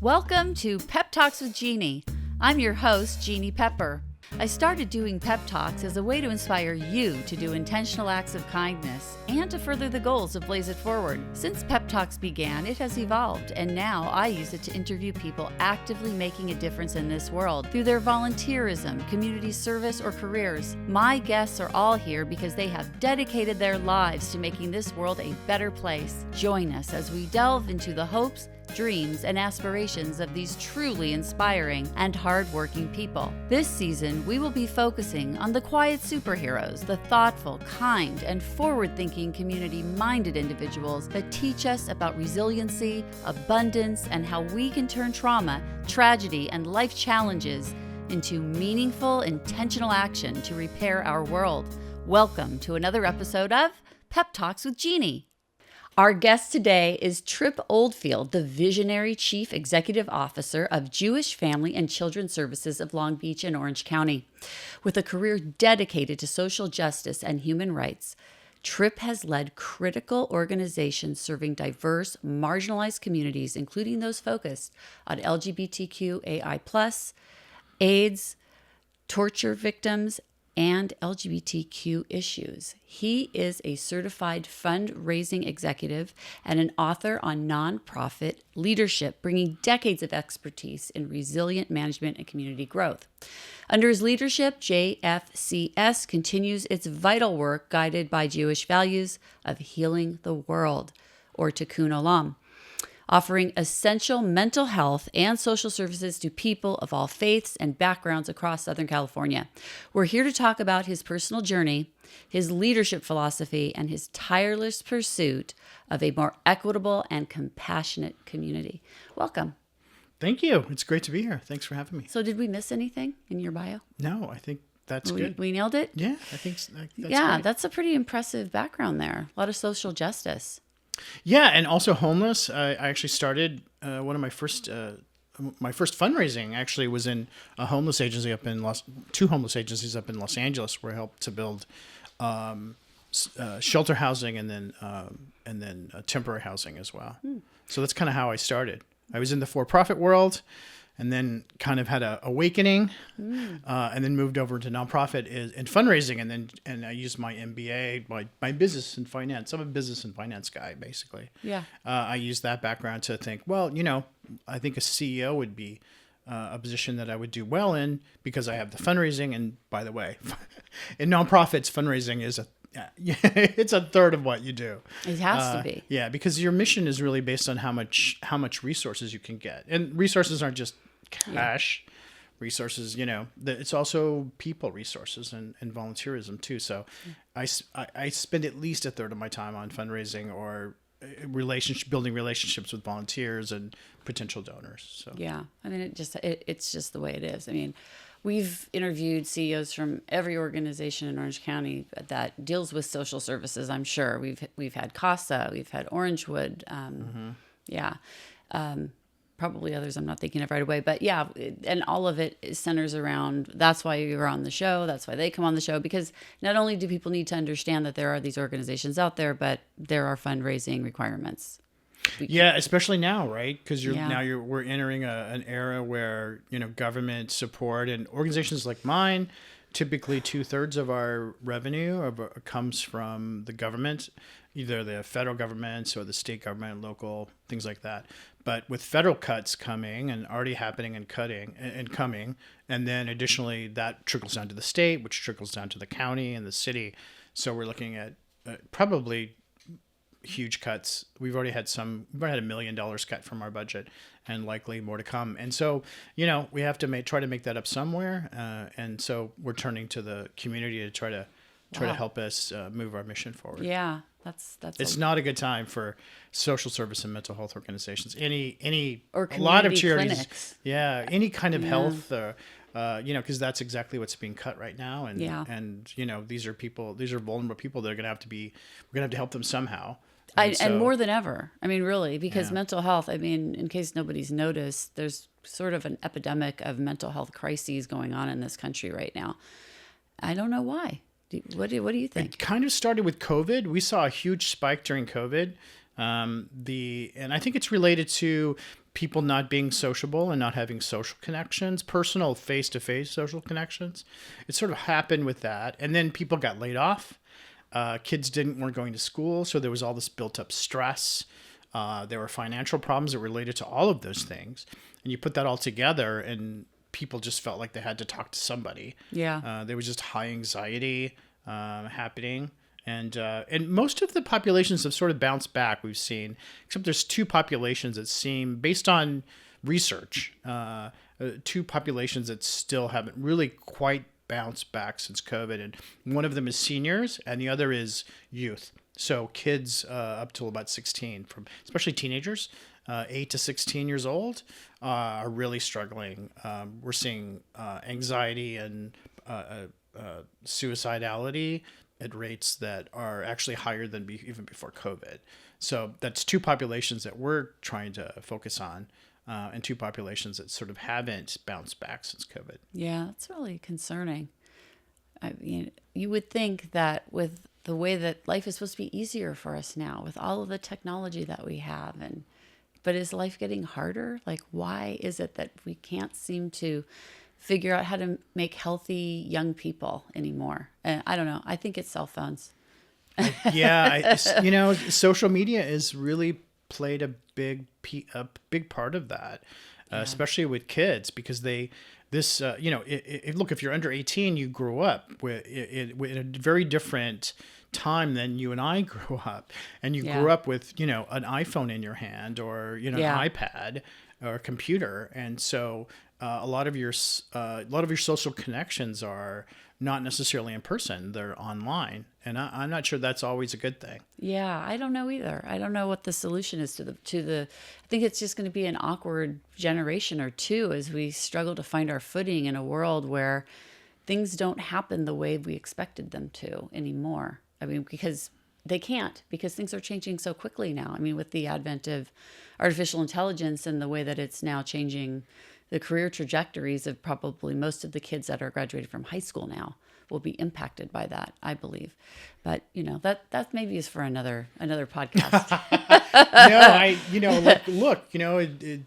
Welcome to Pep Talks with Jeanne. I'm your host, Jeanne Pepper. I started doing Pep Talks as a way to inspire you to do intentional acts of kindness and to further the goals of Blaze It Forward. Since Pep Talks began, it has evolved, and now I use it to interview people actively making a difference in this world through their volunteerism, community service, or careers. My guests are all here because they have dedicated their lives to making this world a better place. Join us as we delve into the hopes, dreams, and aspirations of these truly inspiring and hardworking people. This season, we will be focusing on the quiet superheroes, the thoughtful, kind, and forward-thinking community-minded individuals that teach us about resiliency, abundance, and how we can turn trauma, tragedy, and life challenges into meaningful, intentional action to repair our world. Welcome to another episode of Pep Talks with Jeanne. Our guest today is Tripp Oldfield, the visionary Chief Executive Officer of Jewish Family and Children's Services of Long Beach and Orange County. With a career dedicated to social justice and human rights, Tripp has led critical organizations serving diverse, marginalized communities, including those focused on LGBTQAI+, AIDS, torture victims, and LGBTQ issues. He is a certified fundraising executive and an author on nonprofit leadership, bringing decades of expertise in resilient management and community growth. Under his leadership, JFCS continues its vital work guided by Jewish values of healing the world, or Tikkun Olam, offering essential mental health and social services to people of all faiths and backgrounds across Southern California. We're here to talk about his personal journey, his leadership philosophy, and his tireless pursuit of a more equitable and compassionate community. Welcome. Thank you. It's great to be here. Thanks for having me. So did we miss anything in your bio? No, I think that's good. We nailed it? Yeah, I think that's great. Great. That's a pretty impressive background there. A lot of social justice. Yeah, and also homeless. I actually started one of my first fundraising actually was in a homeless agency two homeless agencies up in Los Angeles, where I helped to build shelter housing and then temporary housing as well. So that's kind of how I started. I was in the for-profit world, and then kind of had an awakening, and then moved over to nonprofit and fundraising, and I used my MBA, my business and finance. I'm a business and finance guy, basically. Yeah. I used that background to think, well, I think a CEO would be a position that I would do well in because I have the fundraising. And by the way, in nonprofits, fundraising is it's a third of what you do. It has to be. Yeah, because your mission is really based on how much resources you can get, and resources aren't just cash. Yeah. Resources, it's also people resources and volunteerism too. So, I spend at least a third of my time on fundraising or building relationships with volunteers and potential donors. So yeah, I mean, it's just the way it is. I mean, we've interviewed CEOs from every organization in Orange County that deals with social services. I'm sure we've had CASA, we've had Orangewood, probably others I'm not thinking of right away, but yeah, and all of it centers around. That's why you're on the show. That's why they come on the show, because not only do people need to understand that there are these organizations out there, but there are fundraising requirements. Yeah, especially now, right? Because we're entering an era where government support and organizations like mine, typically 2/3 of our revenue comes from the government, either the federal governments or the state government, local things like that. But with federal cuts coming and already happening and coming, and then additionally that trickles down to the state, which trickles down to the county and the city. So we're looking at probably huge cuts. We've already had $1 million cut from our budget, and likely more to come. And so, we have to try to make that up somewhere. And so we're turning to the community to try to help us move our mission forward. Yeah, that's. It's not a good time for social service and mental health organizations. A or lot of charities. Clinics. Yeah, any kind of health. Because that's exactly what's being cut right now. And these are vulnerable people that are going to we're going to have to help them somehow. And more than ever. I mean, really, because mental health, in case nobody's noticed, there's sort of an epidemic of mental health crises going on in this country right now. I don't know why. What do you think? It kind of started with COVID. We saw a huge spike during COVID. And I think it's related to people not being sociable and not having social connections, personal face-to-face social connections. It sort of happened with that. And then people got laid off. Kids weren't going to school. So there was all this built up stress. There were financial problems that related to all of those things. And you put that all together and people just felt like they had to talk to somebody. Yeah. There was just high anxiety happening. And most of the populations have sort of bounced back, we've seen, except there's two populations that seem, based on research, two populations that still haven't really quite bounced back since COVID. And one of them is seniors and the other is youth. So kids up till about 16, especially teenagers, 8 to 16 years old, are really struggling. We're seeing anxiety and suicidality at rates that are actually higher than even before COVID. So that's two populations that we're trying to focus on, and two populations that sort of haven't bounced back since COVID. Yeah, that's really concerning. You would think that with the way that life is supposed to be easier for us now, with all of the technology that we have, but is life getting harder? Like, why is it that we can't seem to figure out how to make healthy young people anymore? And I don't know. I think it's cell phones. Yeah, social media has really played a big part of that, especially with kids, because look, if you're under 18, you grew up in a very different time than you and I grew up, and you grew up with an iPhone in your hand or an iPad or a computer, and so a lot of your social connections are not necessarily in person; they're online, and I'm not sure that's always a good thing. Yeah, I don't know either. I don't know what the solution is to the. I think it's just going to be an awkward generation or two as we struggle to find our footing in a world where things don't happen the way we expected them to anymore. I mean, because they can't, because things are changing so quickly now. I mean, with the advent of artificial intelligence and the way that it's now changing the career trajectories of probably most of the kids that are graduated from high school now will be impacted by that, I believe. But, that maybe is for another podcast.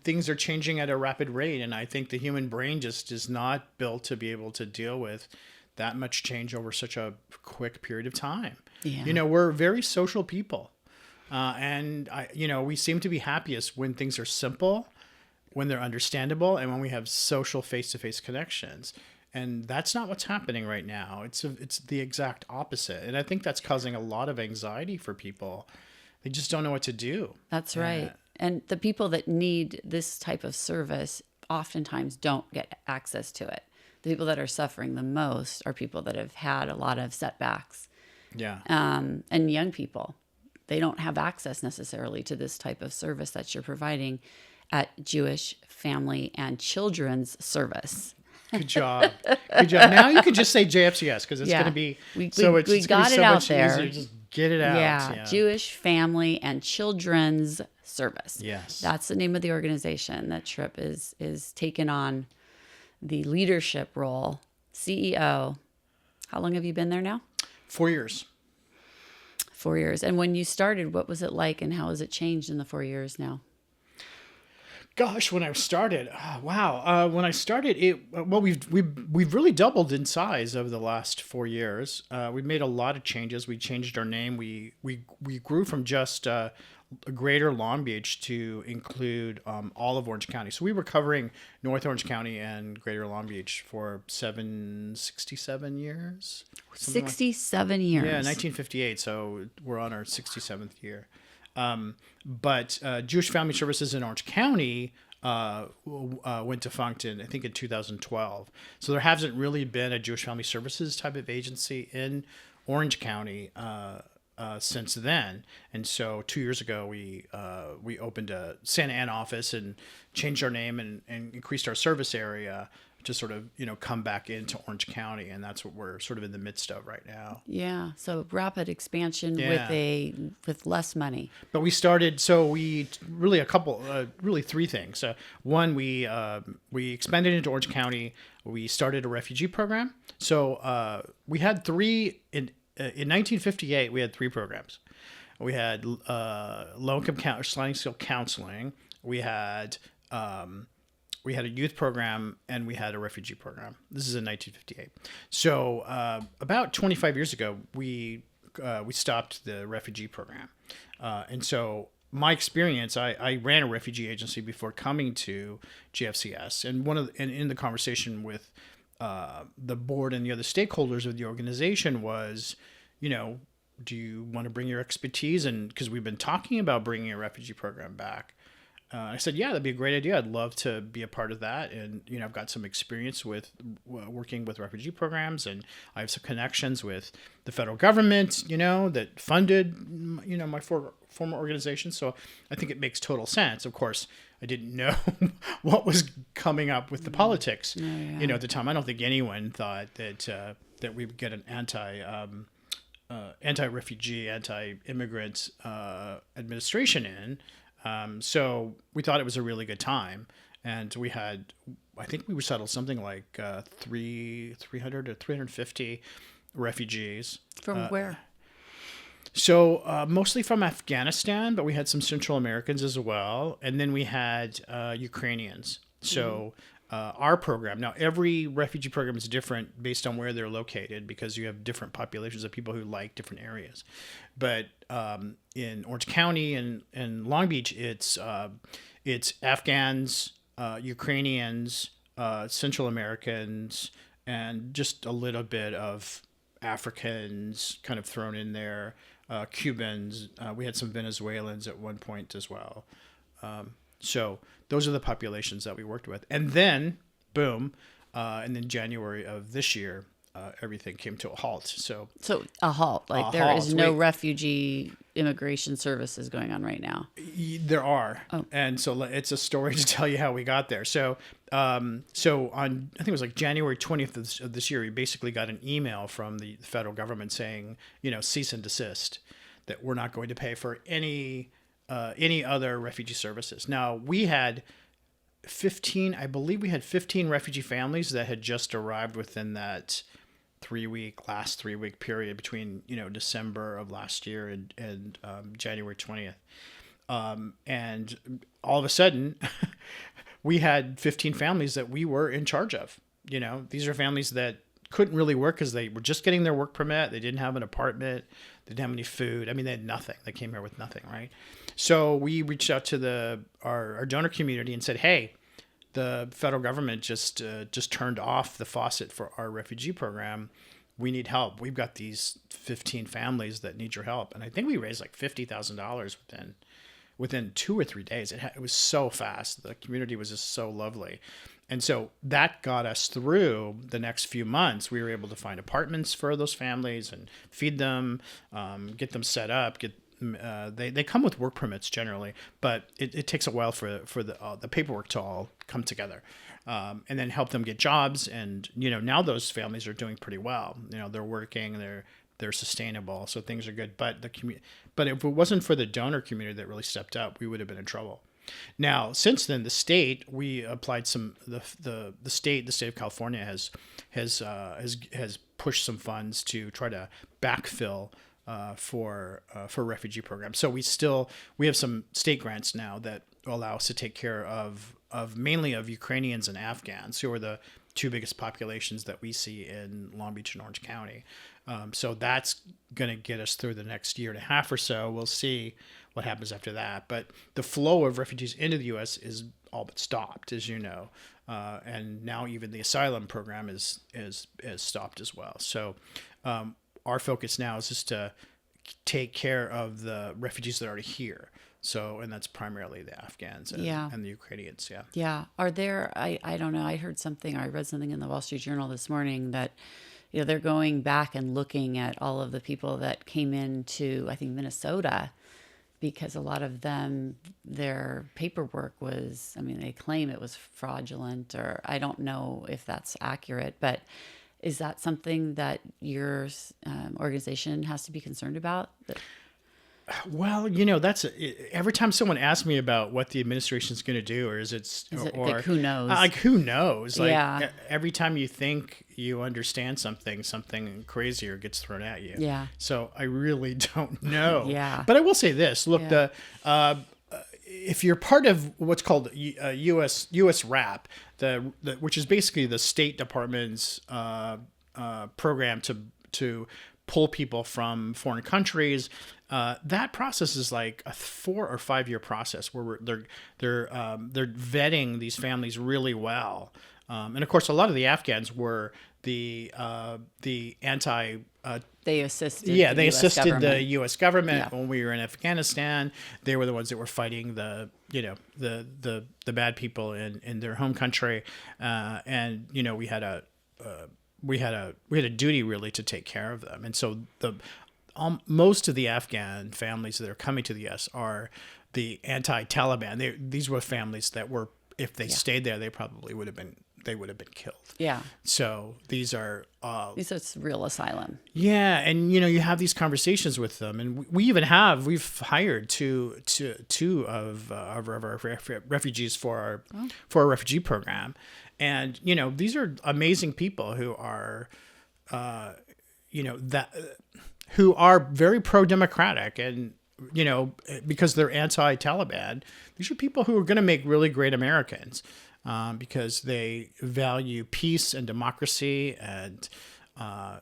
Things are changing at a rapid rate. And I think the human brain just is not built to be able to deal with that much change over such a quick period of time. Yeah. We're very social people. And we seem to be happiest when things are simple, when they're understandable, and when we have social face-to-face connections. And that's not what's happening right now. It's the exact opposite. And I think that's causing a lot of anxiety for people. They just don't know what to do. That's right. And the people that need this type of service oftentimes don't get access to it. The people that are suffering the most are people that have had a lot of setbacks. Yeah. And young people, they don't have access necessarily to this type of service that you're providing at Jewish Family and Children's Service. Good job. Good job. Now you can just say JFCS because it's going to be we got it out there. Easier. Just get it out. Yeah. Jewish Family and Children's Service. Yes. That's the name of the organization that Tripp is taking on the leadership role, CEO. How long have you been there now? 4 years. 4 years. And when you started, what was it like and how has it changed in the 4 years now? Gosh, when I started, wow. When I started, we've really doubled in size over the last 4 years. We've made a lot of changes. We changed our name. We grew from just Greater Long Beach to include all of Orange County. So we were covering North Orange County and Greater Long Beach for 67 years. 67 years. Yeah, 1958. So we're on our 67th year. But Jewish Family Services in Orange County went defunct in 2012. So there hasn't really been a Jewish Family Services type of agency in Orange County since then. And so 2 years ago, we opened a Santa Ana office and changed our name and increased our service area to sort of, come back into Orange County. And that's what we're sort of in the midst of right now. Yeah. So rapid expansion with less money. But we started, really three things. One, we expanded into Orange County. We started a refugee program. So we had in 1958, we had three programs. We had low-income sliding scale counseling. We had a youth program, and we had a refugee program. This is in 1958. So about 25 years ago, we stopped the refugee program. And so my experience, I ran a refugee agency before coming to JFCS. And in the conversation with the board and the other stakeholders of the organization was, do you want to bring your expertise? And because we've been talking about bringing a refugee program back. I said, yeah, that'd be a great idea. I'd love to be a part of that. And, I've got some experience with working with refugee programs, and I have some connections with the federal government, that funded, my former organization. So I think it makes total sense. Of course, I didn't know what was coming up with the politics, at the time. I don't think anyone thought that we would get an anti-refugee, anti-immigrant administration in. So we thought it was a really good time, and I think we settled something like 300 or 350 refugees. From where? So mostly from Afghanistan, but we had some Central Americans as well, and then we had Ukrainians. So our program, now every refugee program is different based on where they're located, because you have different populations of people who like different areas. But in Orange County and Long Beach, it's Afghans, Ukrainians, Central Americans, and just a little bit of Africans kind of thrown in there, Cubans. We had some Venezuelans at one point as well. So those are the populations that we worked with. And then, boom, and then January of this year, everything came to a halt. So a halt. Like there is no refugee immigration services going on right now. There are. Oh. And so it's a story to tell you how we got there. So on, I think it was like January 20th of this year, we basically got an email from the federal government saying, cease and desist, that we're not going to pay for any other refugee services. Now, we had 15 refugee families that had just arrived within that last 3 week period between, December of last year and January 20th. And all of a sudden we had 15 families that we were in charge of. These are families that couldn't really work because they were just getting their work permit. They didn't have an apartment. They didn't have any food. I mean, they had nothing. They came here with nothing, right? So we reached out to our donor community and said, hey, the federal government just turned off the faucet for our refugee program. We need help. We've got these 15 families that need your help. And I think we raised like $50,000 within 2 or 3 days. It was so fast. The community was just so lovely. And so that got us through the next few months. We were able to find apartments for those families and feed them, get them set up. They come with work permits generally, but it takes a while for the paperwork to all come together, and then help them get jobs. And now those families are doing pretty well. They're working, they're sustainable, so things are good. But but if it wasn't for the donor community that really stepped up, we would have been in trouble. Now, since then, the state, we applied the state of California has pushed some funds to try to backfill for refugee programs. So we have some state grants now that allow us to take care of mainly of Ukrainians and Afghans, who are the two biggest populations that we see in Long Beach and Orange County. So that's going to get us through the next year and a half or so. We'll see what happens after that. But the flow of refugees into the U.S. is all but stopped, as you know. And now even the asylum program is stopped as well. So our focus now is just to take care of the refugees that are already here. So, and that's primarily the Afghans and the Ukrainians. Yeah. Yeah. Are there, I don't know, I read something in the Wall Street Journal this morning that, they're going back and looking at all of the people that came into, I think, Minnesota, because a lot of them, their paperwork was, they claim it was fraudulent, or I don't know if that's accurate, but is that something that your organization has to be concerned about? Well, that's every time someone asks me about what the administration is going to do, or like who knows? Like who knows? Like Yeah. every time you think you understand something crazier gets thrown at you. Yeah. So I really don't know. Yeah. But I will say this: look, if you're part of what's called U.S. RAP, which is basically the State Department's program to pull people from foreign countries. That process is like a 4 or 5 year process where they're vetting these families really well, and of course a lot of the Afghans were the anti. They assisted. Yeah, they US assisted government. the U.S. government when we were in Afghanistan. They were the ones that were fighting the bad people in their home country, and we had a duty really to take care of them, and so most of the Afghan families that are coming to the U.S. are the anti-Taliban. These were families that were, if they stayed there, they probably would have been killed. Yeah. So these are real asylum. Yeah, and you have these conversations with them, and we've hired two of our refugees for our refugee program, and these are amazing people who are who are very pro-democratic, and because they're anti-Taliban, these are people who are going to make really great Americans, because they value peace and democracy, and they're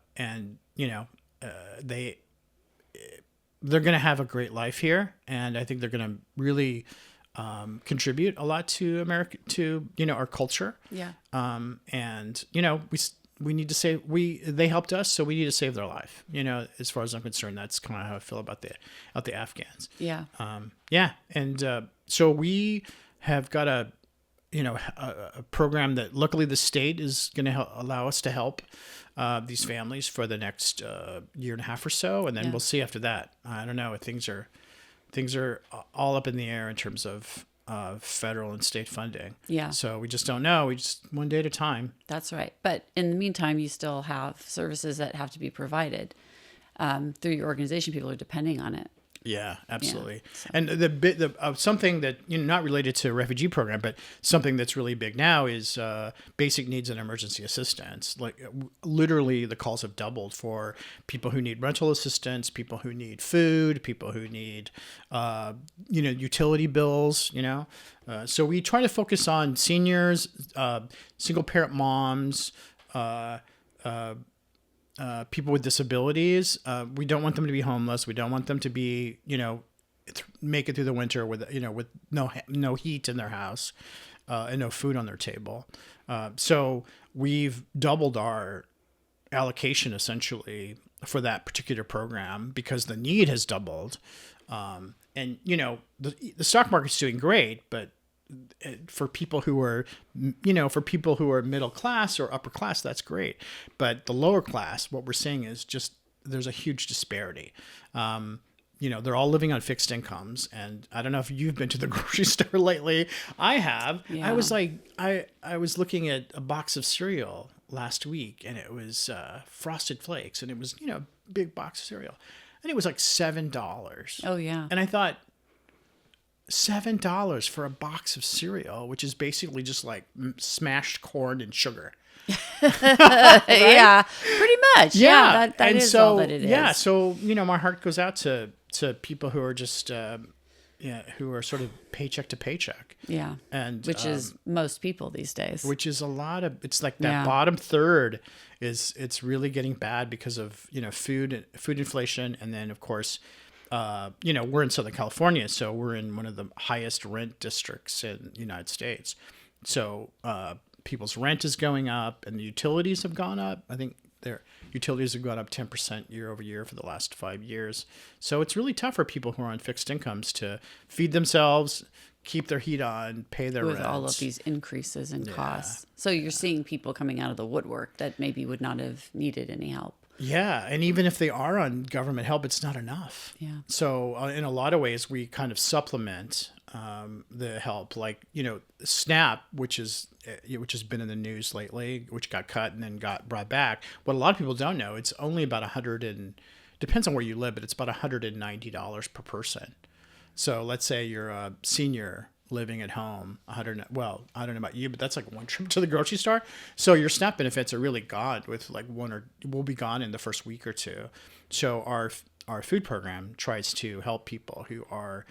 going to have a great life here, and I think they're going to really contribute a lot to America, to our culture. Yeah. And we need to save. They helped us, so we need to save their life. As far as I'm concerned, that's kind of how I feel about the Afghans. Yeah. And so we have got a program that luckily the state is going to allow us to help these families for the next year and a half or so, and then we'll see after that. I don't know. Things are all up in the air in terms of federal and state funding. Yeah. So we just don't know. We just one day at a time. That's right. But in the meantime, you still have services that have to be provided through your organization. People are depending on it. Yeah, absolutely. Yeah, so. And the something that not related to refugee program, but something that's really big now is basic needs and emergency assistance. Like literally, the calls have doubled for people who need rental assistance, people who need food, people who need utility bills. So we try to focus on seniors, single parent moms. People with disabilities. We don't want them to be homeless. We don't want them to be, make it through the winter with no heat in their house, and no food on their table. So we've doubled our allocation essentially for that particular program because the need has doubled. And the stock market's doing great, but for people who are middle class or upper class, that's great. But the lower class, what we're seeing is just there's a huge disparity. They're all living on fixed incomes, and I don't know if you've been to the grocery store lately. I have. Yeah. I was like, I was looking at a box of cereal last week, and it was Frosted Flakes, and it was a big box of cereal, and it was like $7. Oh yeah. And I thought, $7 for a box of cereal, which is basically just like smashed corn and sugar. Right? Yeah, pretty much. Yeah, that is all that it is. Yeah, so my heart goes out to people who are just who are sort of paycheck to paycheck. Yeah, and which is most people these days. Which is a lot of. It's like that bottom third it's really getting bad because of food inflation, and then of course. We're in Southern California, so we're in one of the highest rent districts in the United States. So people's rent is going up, and the utilities have gone up. I think their utilities have gone up 10% year over year for the last 5 years. So it's really tough for people who are on fixed incomes to feed themselves, keep their heat on, pay their rent. With all of these increases in costs. So you're seeing people coming out of the woodwork that maybe would not have needed any help. Yeah, and even if they are on government help, it's not enough. Yeah. So in a lot of ways, we kind of supplement the help, like SNAP, which has been in the news lately, which got cut and then got brought back. What a lot of people don't know, it's only about $120 depends on where you live, but it's about $190 per person. So let's say you're a senior living at home, well, I don't know about you, but that's like one trip to the grocery store. So your SNAP benefits are really gone with like will be gone in the first week or two. So our food program tries to help people who are,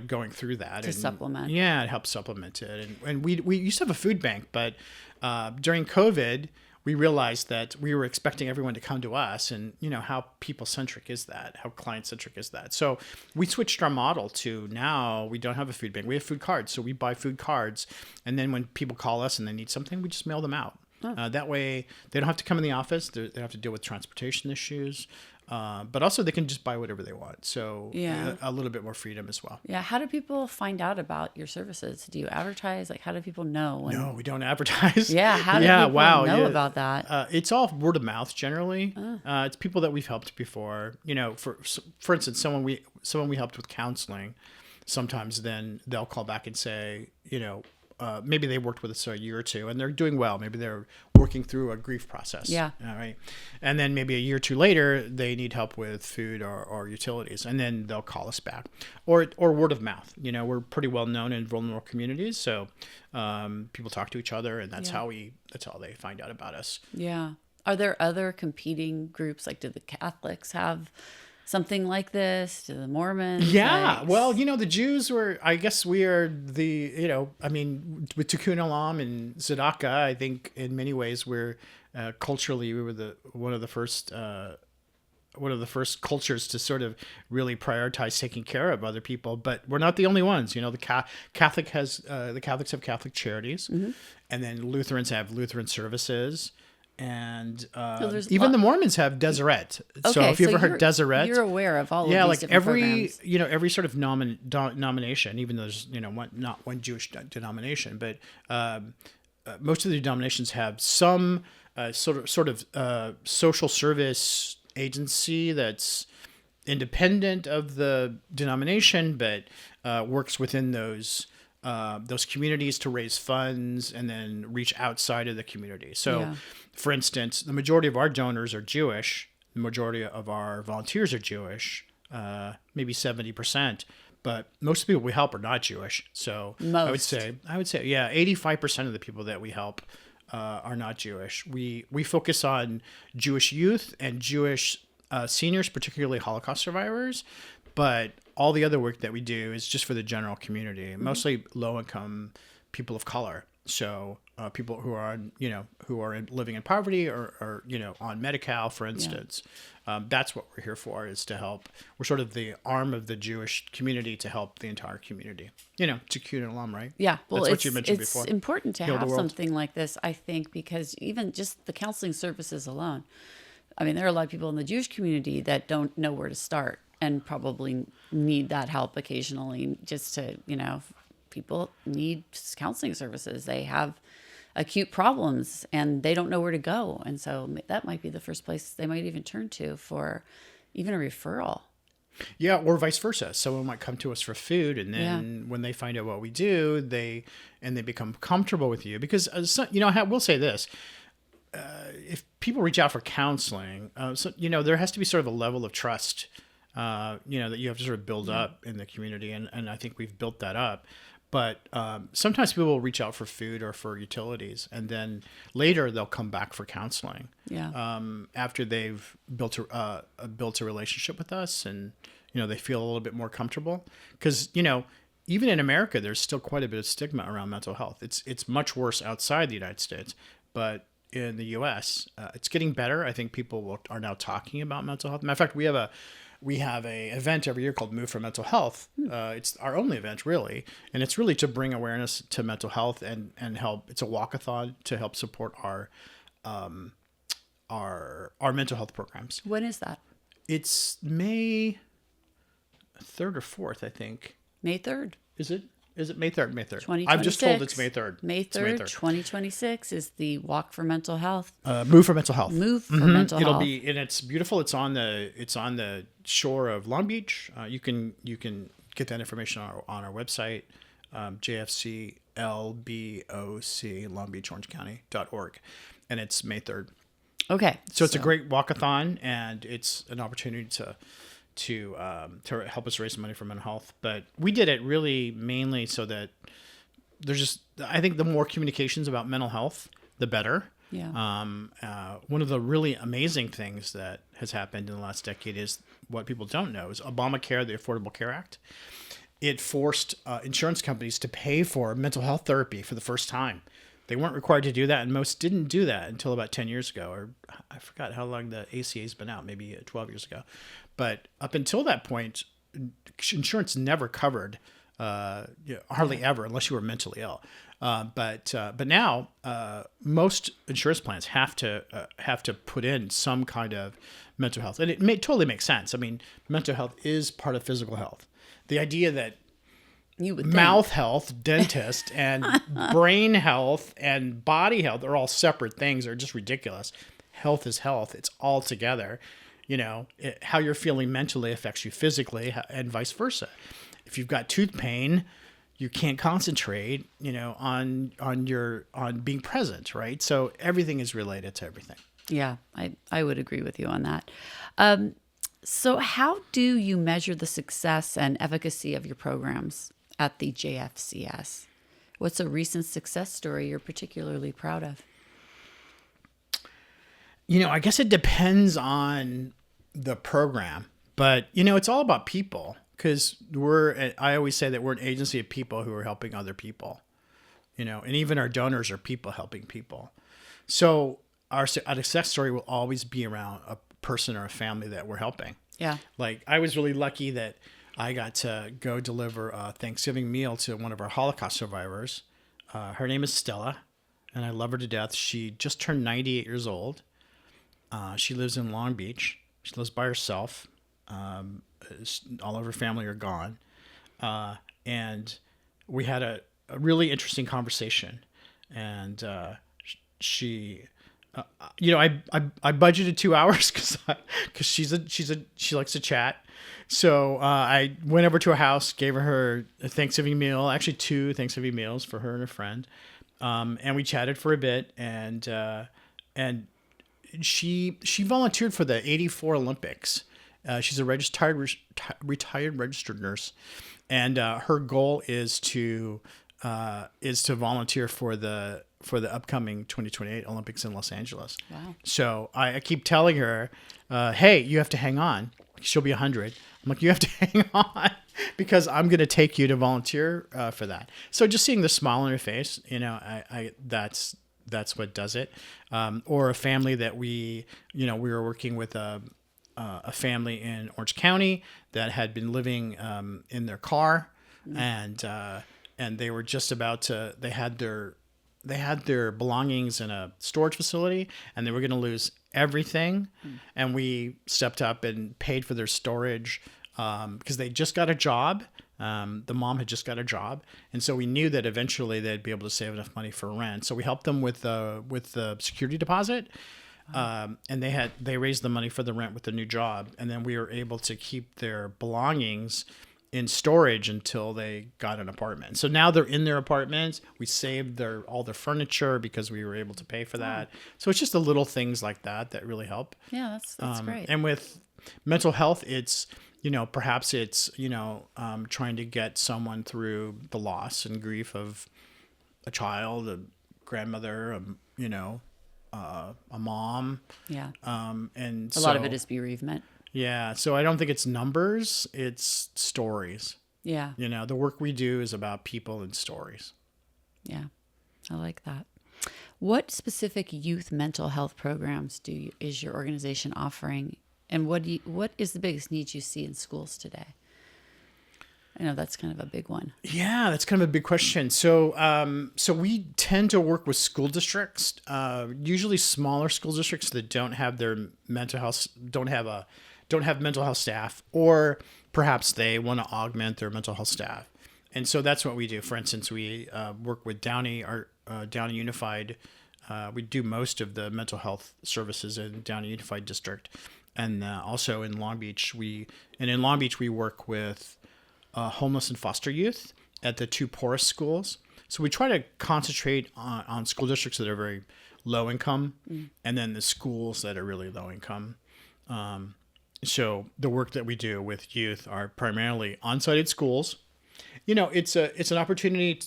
going through that. To supplement. Yeah, it helps supplement it. And we used to have a food bank, but during COVID, we realized that we were expecting everyone to come to us, and how people-centric is that? How client-centric is that? So we switched our model to now we don't have a food bank. We have food cards. So we buy food cards, and then when people call us and they need something, we just mail them out. That way they don't have to come in the office. They don't have to deal with transportation issues. But also they can just buy whatever they want. So a little bit more freedom as well. Yeah. How do people find out about your services? Do you advertise? Like, how do people know? No, we don't advertise. Yeah. How do people know about that? It's all word of mouth generally. It's people that we've helped before. For instance, someone we helped with counseling, sometimes then they'll call back and say, maybe they worked with us a year or two and they're doing well. Maybe they're working through a grief process. Yeah. All right. And then maybe a year or two later, they need help with food or utilities. And then they'll call us back or word of mouth. We're pretty well known in vulnerable communities. So people talk to each other, and that's how they find out about us. Yeah. Are there other competing groups? Like, do the Catholics have something like this? To the Mormons? Yeah. Well, the Jews I guess we are with Tikkun Olam and Tzedakah, I think in many ways we're culturally, we were one of the first cultures to sort of really prioritize taking care of other people, but we're not the only ones. The Catholics have Catholic charities, and then Lutherans have Lutheran services. And even the Mormons have Deseret. Okay, so if you ever heard Deseret, you're aware of all of these different programs. every sort of denomination, even though there's not one Jewish denomination, but most of the denominations have some sort of social service agency that's independent of the denomination, but works within those communities to raise funds and then reach outside of the community. So, for instance, the majority of our donors are Jewish. The majority of our volunteers are Jewish, maybe 70%. But most of the people we help are not Jewish. So I would say, 85% of the people that we help are not Jewish. We focus on Jewish youth and Jewish seniors, particularly Holocaust survivors. But all the other work that we do is just for the general community, mostly low-income people of color. So people who are living in poverty or on Medi-Cal, for instance. That's what we're here for, is to help. We're sort of the arm of the Jewish community to help the entire community. Tikkun Olam, right? Yeah. Well, that's what you mentioned before. It's important to have something like this, I think, because even just the counseling services alone. I mean, there are a lot of people in the Jewish community that don't know where to start and probably need that help occasionally, just to, people need counseling services. They have acute problems and they don't know where to go. And so that might be the first place they might even turn to for even a referral. Yeah, or vice versa. Someone might come to us for food, and then when they find out what we do, they become comfortable with you. Because, I will say this. If people reach out for counseling, there has to be sort of a level of trust, that you have to sort of build up in the community. And I think we've built that up. But sometimes people will reach out for food or for utilities, and then later they'll come back for counseling. Yeah. After they've built a relationship with us, and they feel a little bit more comfortable. Because even in America, there's still quite a bit of stigma around mental health. It's much worse outside the United States, but in the U.S., it's getting better. I think people are now talking about mental health. Matter of fact, we have a event every year called Move for Mental Health. It's our only event, really, and it's really to bring awareness to mental health and help. It's a walkathon to help support our mental health programs. When is that? It's May 3rd or 4th, I think. May 3rd. Is it? Is it May 3rd? May 3rd. I'm just told it's May 3rd. May 3rd, 2026 is the Walk for Mental Health. Move for Mental Health. Move for Mental Health. It'll be, and it's beautiful. It's on the shore of Long Beach. You can get that information on our website, JFCS LBOC, LongBeachOrangeCounty.org, and it's May 3rd. Okay. So it's a great walkathon, and it's an opportunity to help us raise money for mental health. But we did it really mainly so that I think the more communications about mental health, the better. Yeah. One of the really amazing things that has happened in the last decade is what people don't know is Obamacare, the Affordable Care Act. It forced insurance companies to pay for mental health therapy for the first time. They weren't required to do that, and most didn't do that until about 10 years ago, or I forgot how long the ACA's been out, maybe 12 years ago. But up until that point, insurance never covered hardly ever, unless you were mentally ill. But now most insurance plans have to put in some kind of mental health, and it totally makes sense. I mean, mental health is part of physical health. The idea that mouth health, dentist, and brain health and body health are all separate things are just ridiculous. Health is health. It's all together. How you're feeling mentally affects you physically, and vice versa. If you've got tooth pain, you can't concentrate, on being present, right? So everything is related to everything. Yeah, I would agree with you on that. So how do you measure the success and efficacy of your programs at the JFCS? What's a recent success story you're particularly proud of? I guess it depends on the program, but, it's all about people, because I always say that we're an agency of people who are helping other people, and even our donors are people helping people. So our success story will always be around a person or a family that we're helping. Yeah. Like, I was really lucky that I got to go deliver a Thanksgiving meal to one of our Holocaust survivors. Her name is Stella, and I love her to death. She just turned 98 years old. She lives in Long Beach. She lives by herself. All of her family are gone. And we had a really interesting conversation. And she... I budgeted 2 hours because she likes to chat. So I went over to her house, gave her a Thanksgiving meal, actually 2 Thanksgiving meals for her and a friend, and we chatted for a bit. And she volunteered for the '84 Olympics. She's a retired registered nurse, and her goal is to volunteer for the upcoming 2028 Olympics in Los Angeles. Wow. So I keep telling her, hey, you have to hang on. She'll be 100. I'm like, you have to hang on because I'm going to take you to volunteer for that. So just seeing the smile on her face, that's what does it. Or a family that we were working with a family in Orange County that had been living in their car, and they were just about to. They had their belongings in a storage facility, and they were going to lose everything. And we stepped up and paid for their storage because they just got a job. The mom had just got a job, and so we knew that eventually they'd be able to save enough money for rent. So we helped them with the security deposit. And they raised the money for the rent with the new job, and then we were able to keep their belongings in storage until they got an apartment. So now they're in their apartments. We saved all their furniture because we were able to pay for that. So it's just the little things like that really help. Yeah, that's great. And with mental health, it's perhaps it's trying to get someone through the loss and grief of a child, a grandmother, a mom. Yeah. And a lot of it is bereavement. Yeah. So I don't think it's numbers, it's stories. Yeah. The work we do is about people and stories. Yeah. I like that. What specific youth mental health programs is your organization offering, and what is the biggest need you see in schools today? I know that's kind of a big one. Yeah, that's kind of a big question. So we tend to work with school districts, usually smaller school districts that don't have their mental health, don't have mental health staff, or perhaps they want to augment their mental health staff. And so that's what we do. For instance, we work with Downey Unified. We do most of the mental health services in Downey Unified District, and also in Long Beach. In Long Beach we work with homeless and foster youth at the 2 poorest schools. So we try to concentrate on school districts that are very low income, and then the schools that are really low income. So the work that we do with youth are primarily on-site at schools. It's an opportunity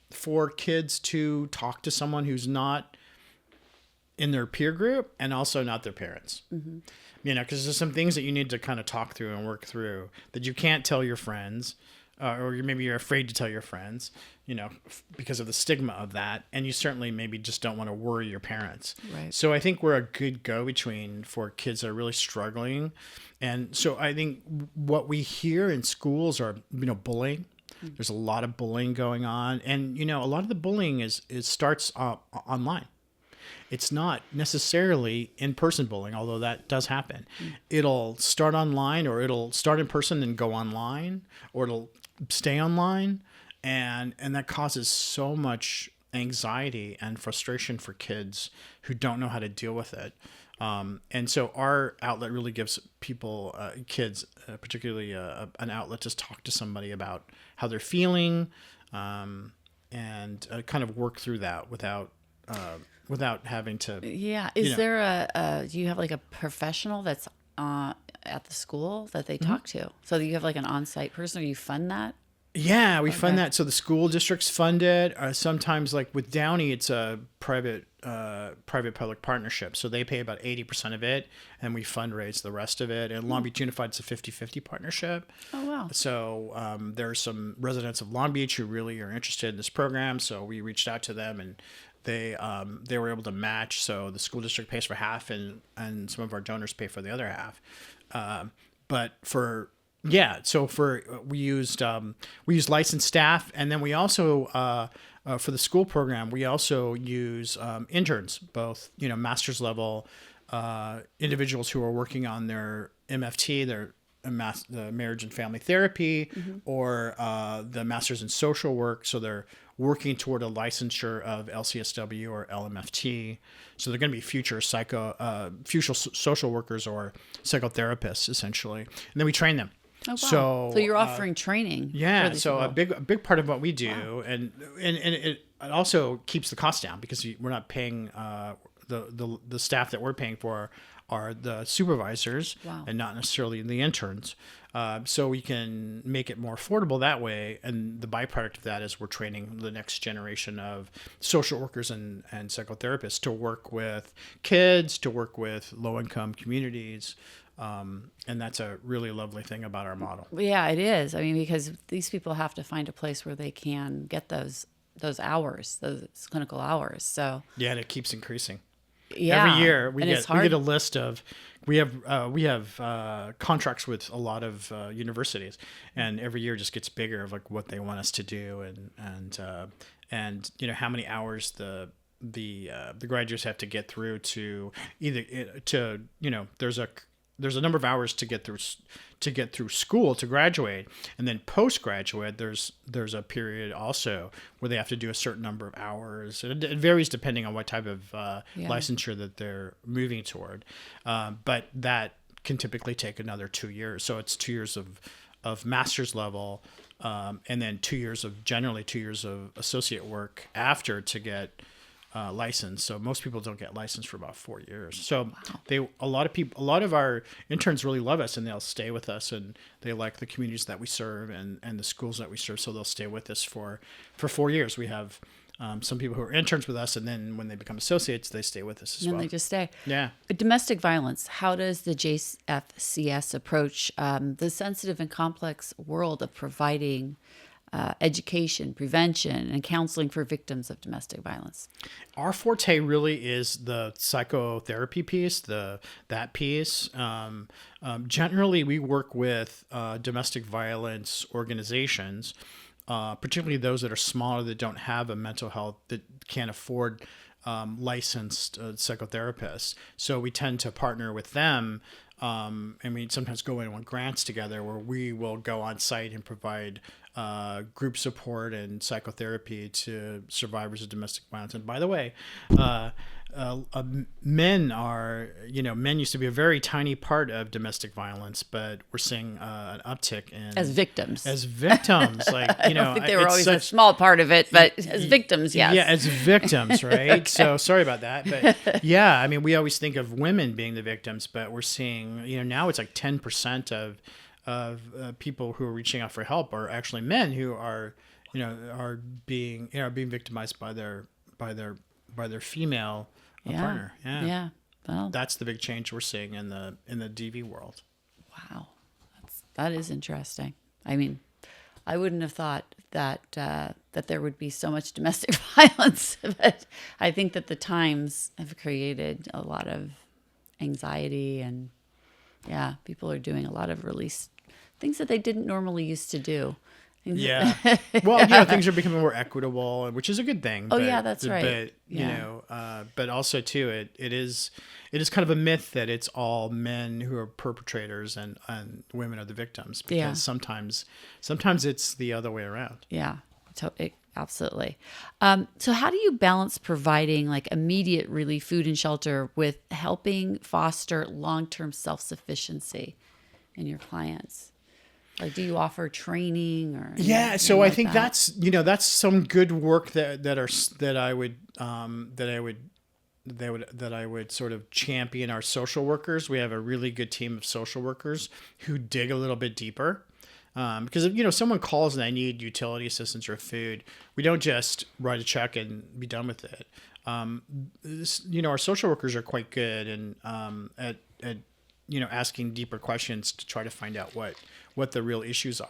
for kids to talk to someone who's not in their peer group and also not their parents. Because there's some things that you need to kind of talk through and work through that you can't tell your friends, or maybe you're afraid to tell your friends, because of the stigma of that. And you certainly maybe just don't want to worry your parents. Right. So I think we're a good go-between for kids that are really struggling. And so I think what we hear in schools are, bullying. There's a lot of bullying going on. And, a lot of the bullying starts online. It's not necessarily in-person bullying, although that does happen. It'll start online, or it'll start in person and go online, or it'll stay online. And that causes so much anxiety and frustration for kids who don't know how to deal with it. And so our outlet really gives people, kids, particularly an outlet to talk to somebody about how they're feeling, and kind of work through that without having to. Yeah. Is there do you have like a professional that's at the school that they talk to? So you have like an on-site person, or you fund that? Yeah, we fund that. So the school districts fund it. Sometimes, like with Downey, it's a private-public partnership. So they pay about 80% of it, and we fundraise the rest of it. And Long Beach Unified, it's a 50-50 partnership. Oh, wow. So there are some residents of Long Beach who really are interested in this program. So we reached out to them, and they were able to match. So the school district pays for half, and some of our donors pay for the other half. We used licensed staff, and then we also for the school program we also use interns, both master's level individuals who are working on their MFT, the marriage and family therapy, or the master's in social work. So they're working toward a licensure of LCSW or LMFT. So they're going to be future social workers or psychotherapists, essentially. And then we train them. Oh, wow. So you're offering training. Yeah. For So people. a big part of what we do, and it also keeps the cost down, because we're not paying the staff that we're paying for are the supervisors. Wow. And not necessarily the interns. So we can make it more affordable that way. And the byproduct of that is we're training the next generation of social workers and psychotherapists to work with kids, to work with low-income communities. And that's a really lovely thing about our model. Yeah, it is. I mean, because these people have to find a place where they can get those hours, those clinical hours. So yeah, and it keeps increasing. Yeah, every year we get a list of. We have contracts with a lot of universities, and every year just gets bigger of like what they want us to do, and how many hours the graduates have to get through to there's a number of hours to get through school to graduate, and then postgraduate there's a period also where they have to do a certain number of hours. And it varies depending on what type of licensure that they're moving toward, but that can typically take another 2 years. So it's 2 years of master's level, and then 2 years of associate work after to get licensed. So most people don't get licensed for about 4 years. So a lot of our interns really love us, and they'll stay with us, and they like the communities that we serve and the schools that we serve. So they'll stay with us for 4 years. We have some people who are interns with us, and then when they become associates, they stay with us as well. And they just stay. Yeah. Domestic violence. How does the JFCS approach the sensitive and complex world of providing education, prevention, and counseling for victims of domestic violence? Our forte really is the psychotherapy piece, that piece. Generally, we work with domestic violence organizations, particularly those that are smaller, that don't have a mental health, that can't afford licensed psychotherapists. So we tend to partner with them. And we sometimes go in on grants together where we will go on site and provide group support and psychotherapy to survivors of domestic violence. And by the way, men used to be a very tiny part of domestic violence, but we're seeing an uptick in as victims. Like, I don't think they were always a small part of it, but as victims, yes. Yeah, as victims, right? Okay. So sorry about that, but yeah, I mean, we always think of women being the victims, but we're seeing, now it's like 10% of people who are reaching out for help are actually men who are being victimized by their female partner. Yeah. Well, that's the big change we're seeing in the DV world. Wow, that is interesting. I mean, I wouldn't have thought that there would be so much domestic violence, but I think that the times have created a lot of anxiety, and people are doing a lot of release things that they didn't normally used to do. Yeah. Well, things are becoming more equitable, which is a good thing. Oh, yeah, that's right. But, but also too, it is kind of a myth that it's all men who are perpetrators and women are the victims, because sometimes it's the other way around. Yeah, absolutely. So how do you balance providing like immediate relief, food and shelter, with helping foster long-term self-sufficiency in your clients? Like, do you offer training or? Yeah, so I think that's some good work that I would sort of champion our social workers. We have a really good team of social workers who dig a little bit deeper. Because if someone calls and they need utility assistance or food, we don't just write a check and be done with it. Our social workers are quite good and at asking deeper questions to try to find out what the real issues are.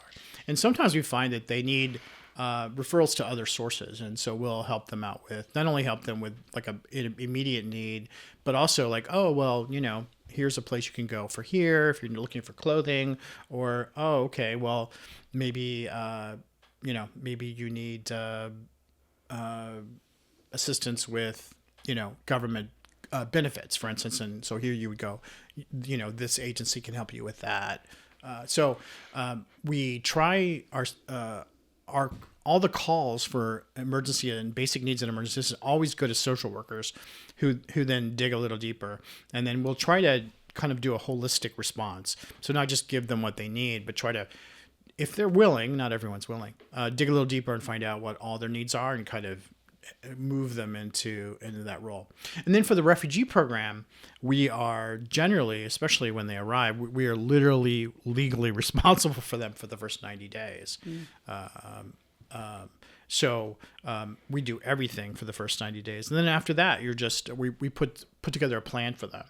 And sometimes we find that they need referrals to other sources. And so we'll help them out with, not only help them with like an immediate need, but also like, oh, well, here's a place you can go for here if you're looking for clothing, or, oh, okay, well, maybe you need assistance with, government benefits, for instance. And so here you would go, this agency can help you with that. So we try our all the calls for emergency and basic needs and emergencies always go to social workers who then dig a little deeper. And then we'll try to kind of do a holistic response. So not just give them what they need, but try to, if they're willing, not everyone's willing, dig a little deeper and find out what all their needs are and kind of move them into that role. And then for the refugee program, we are generally, especially when they arrive, we are literally legally responsible for them for the first 90 days. So we do everything for the first 90 days. And then after that, we put together a plan for them,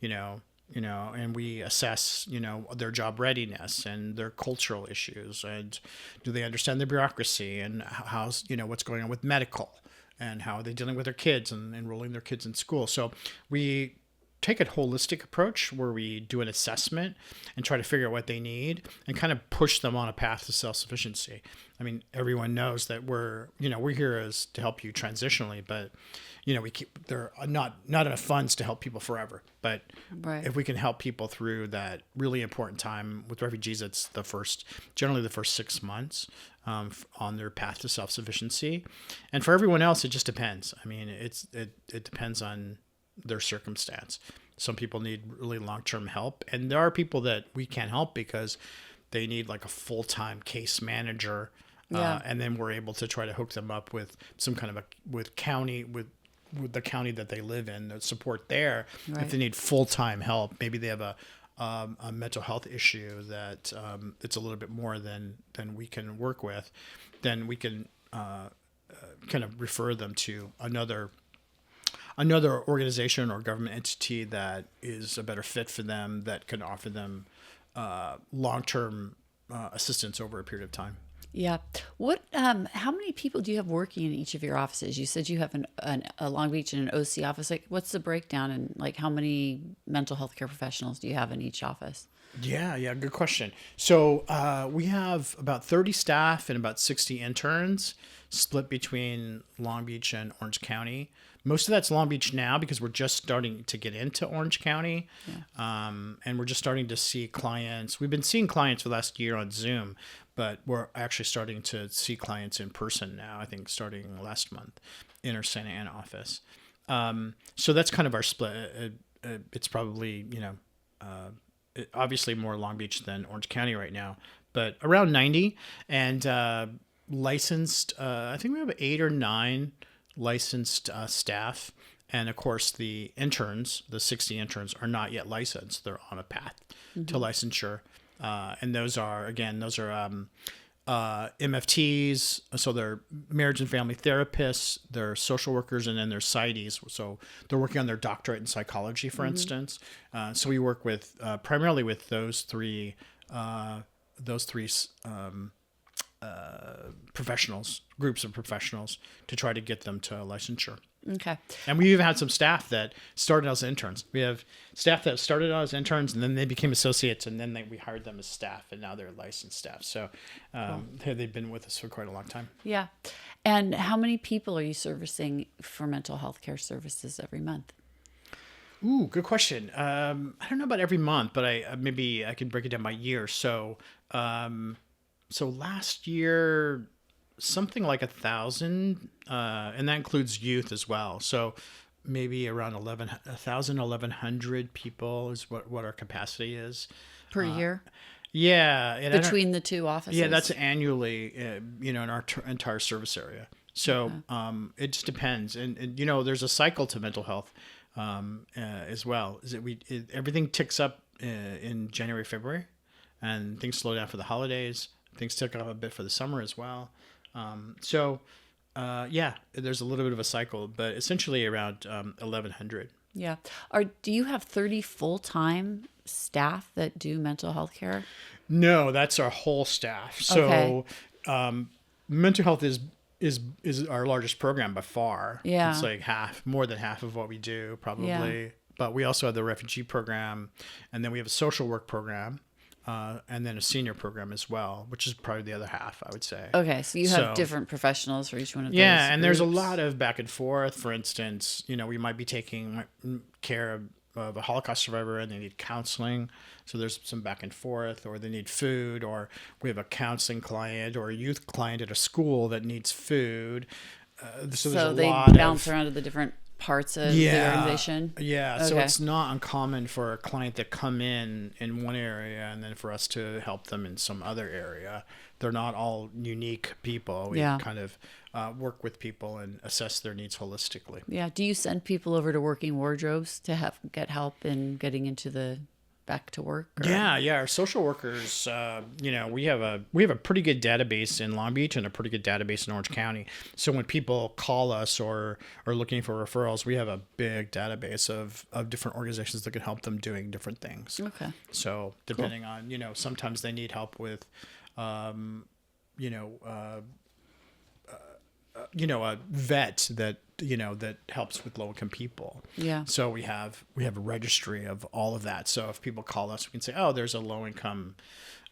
and we assess, their job readiness and their cultural issues, and do they understand the bureaucracy, and how's, what's going on with medical, and how are they dealing with their kids and enrolling their kids in school. So we take a holistic approach where we do an assessment and try to figure out what they need and kind of push them on a path to self-sufficiency. I mean, everyone knows that we're here to help you transitionally, but there are not enough funds to help people forever. But if we can help people through that really important time with refugees, it's generally the first 6 months on their path to self-sufficiency. And for everyone else, it just depends. I mean, it depends on their circumstance. Some people need really long-term help, and there are people that we can't help because they need like a full-time case manager. And then we're able to try to hook them up with some kind of with the county that they live in, the support there. Right. If they need full-time help, maybe they have a mental health issue that it's a little bit more than we can work with, then we can kind of refer them to another organization or government entity that is a better fit for them, that can offer them long-term assistance over a period of time. Yeah. What? How many people do you have working in each of your offices? You said you have a Long Beach and an OC office. Like, what's the breakdown, and like how many mental health care professionals do you have in each office? Yeah, good question. So we have about 30 staff and about 60 interns split between Long Beach and Orange County. Most of that's Long Beach now because we're just starting to get into Orange County. Yeah. And we're just starting to see clients. We've been seeing clients for the last year on Zoom, but we're actually starting to see clients in person now, I think starting last month in our Santa Ana office. So that's kind of our split. It's probably, obviously more Long Beach than Orange County right now, but around 90 and licensed. I think we have 8 or 9 licensed staff. And of course, the interns, the 60 interns, are not yet licensed. They're on a path to licensure. And those are MFTs. So they're marriage and family therapists, they're social workers, and then they're PsyDs. So they're working on their doctorate in psychology, for instance. So we work with primarily with those three professionals, groups of professionals, to try to get them to licensure. Okay. And we even had some staff that started as interns. We have staff that started out as interns, and then they became associates, and then we hired them as staff, and now they're licensed staff. So they've been with us for quite a long time. Yeah. And how many people are you servicing for mental health care services every month? Ooh, good question. I don't know about every month, but maybe I can break it down by year. So last year, something like 1,000, and that includes youth as well. So maybe around 1,100 people is what our capacity is per year. Yeah, and between the two offices. Yeah, that's annually, in our entire service area. So it just depends, and there's a cycle to mental health as well. Is that everything ticks up in January, February, and things slow down for the holidays. Things tick up a bit for the summer as well. There's a little bit of a cycle, but essentially around 1,100. Yeah. Do you have 30 full-time staff that do mental health care? No, that's our whole staff. So mental health is our largest program by far. Yeah. It's like more than half of what we do, probably. Yeah. But we also have the refugee program, and then we have a social work program. And then a senior program as well, which is probably the other half, I would say. Okay, so you have different professionals for each one of those. Yeah, and groups. there's a lot of back and forth. For instance, we might be taking care of a Holocaust survivor and they need counseling. So there's some back and forth, or they need food, or we have a counseling client or a youth client at a school that needs food. So there's a they lot bounce around to the different parts of the organization. Yeah. Okay. So it's not uncommon for a client to come in one area and then for us to help them in some other area. They're not all unique people. We kind of work with people and assess their needs holistically. Yeah. Do you send people over to Working Wardrobes to get help in getting into the back to work? Or? Yeah. Our social workers, we have a pretty good database in Long Beach and a pretty good database in Orange County. So when people call us or are looking for referrals, we have a big database of different organizations that can help them doing different things. Okay. So depending on, sometimes they need help with, a vet that helps with low income people. Yeah. So we have a registry of all of that. So if people call us, we can say, oh, there's a low income,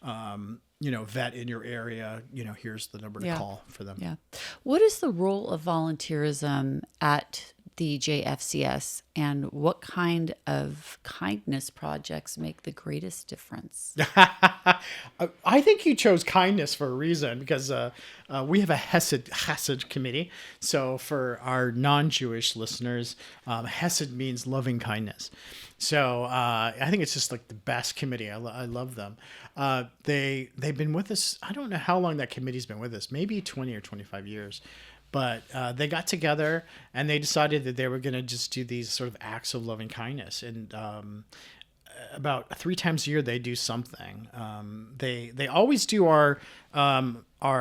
vet in your area. Here's the number to call for them. Yeah. What is the role of volunteerism at the JFCS, and what kind of kindness projects make the greatest difference? I think you chose kindness for a reason, because we have a Hesed committee. So for our non-Jewish listeners, Hesed means loving kindness. So I think it's just like the best committee. I love them. They've been with us. I don't know how long that committee's been with us, maybe 20 or 25 years. But they got together and they decided that they were going to just do these sort of acts of loving kindness. And about 3 times a year, they do something. They always do our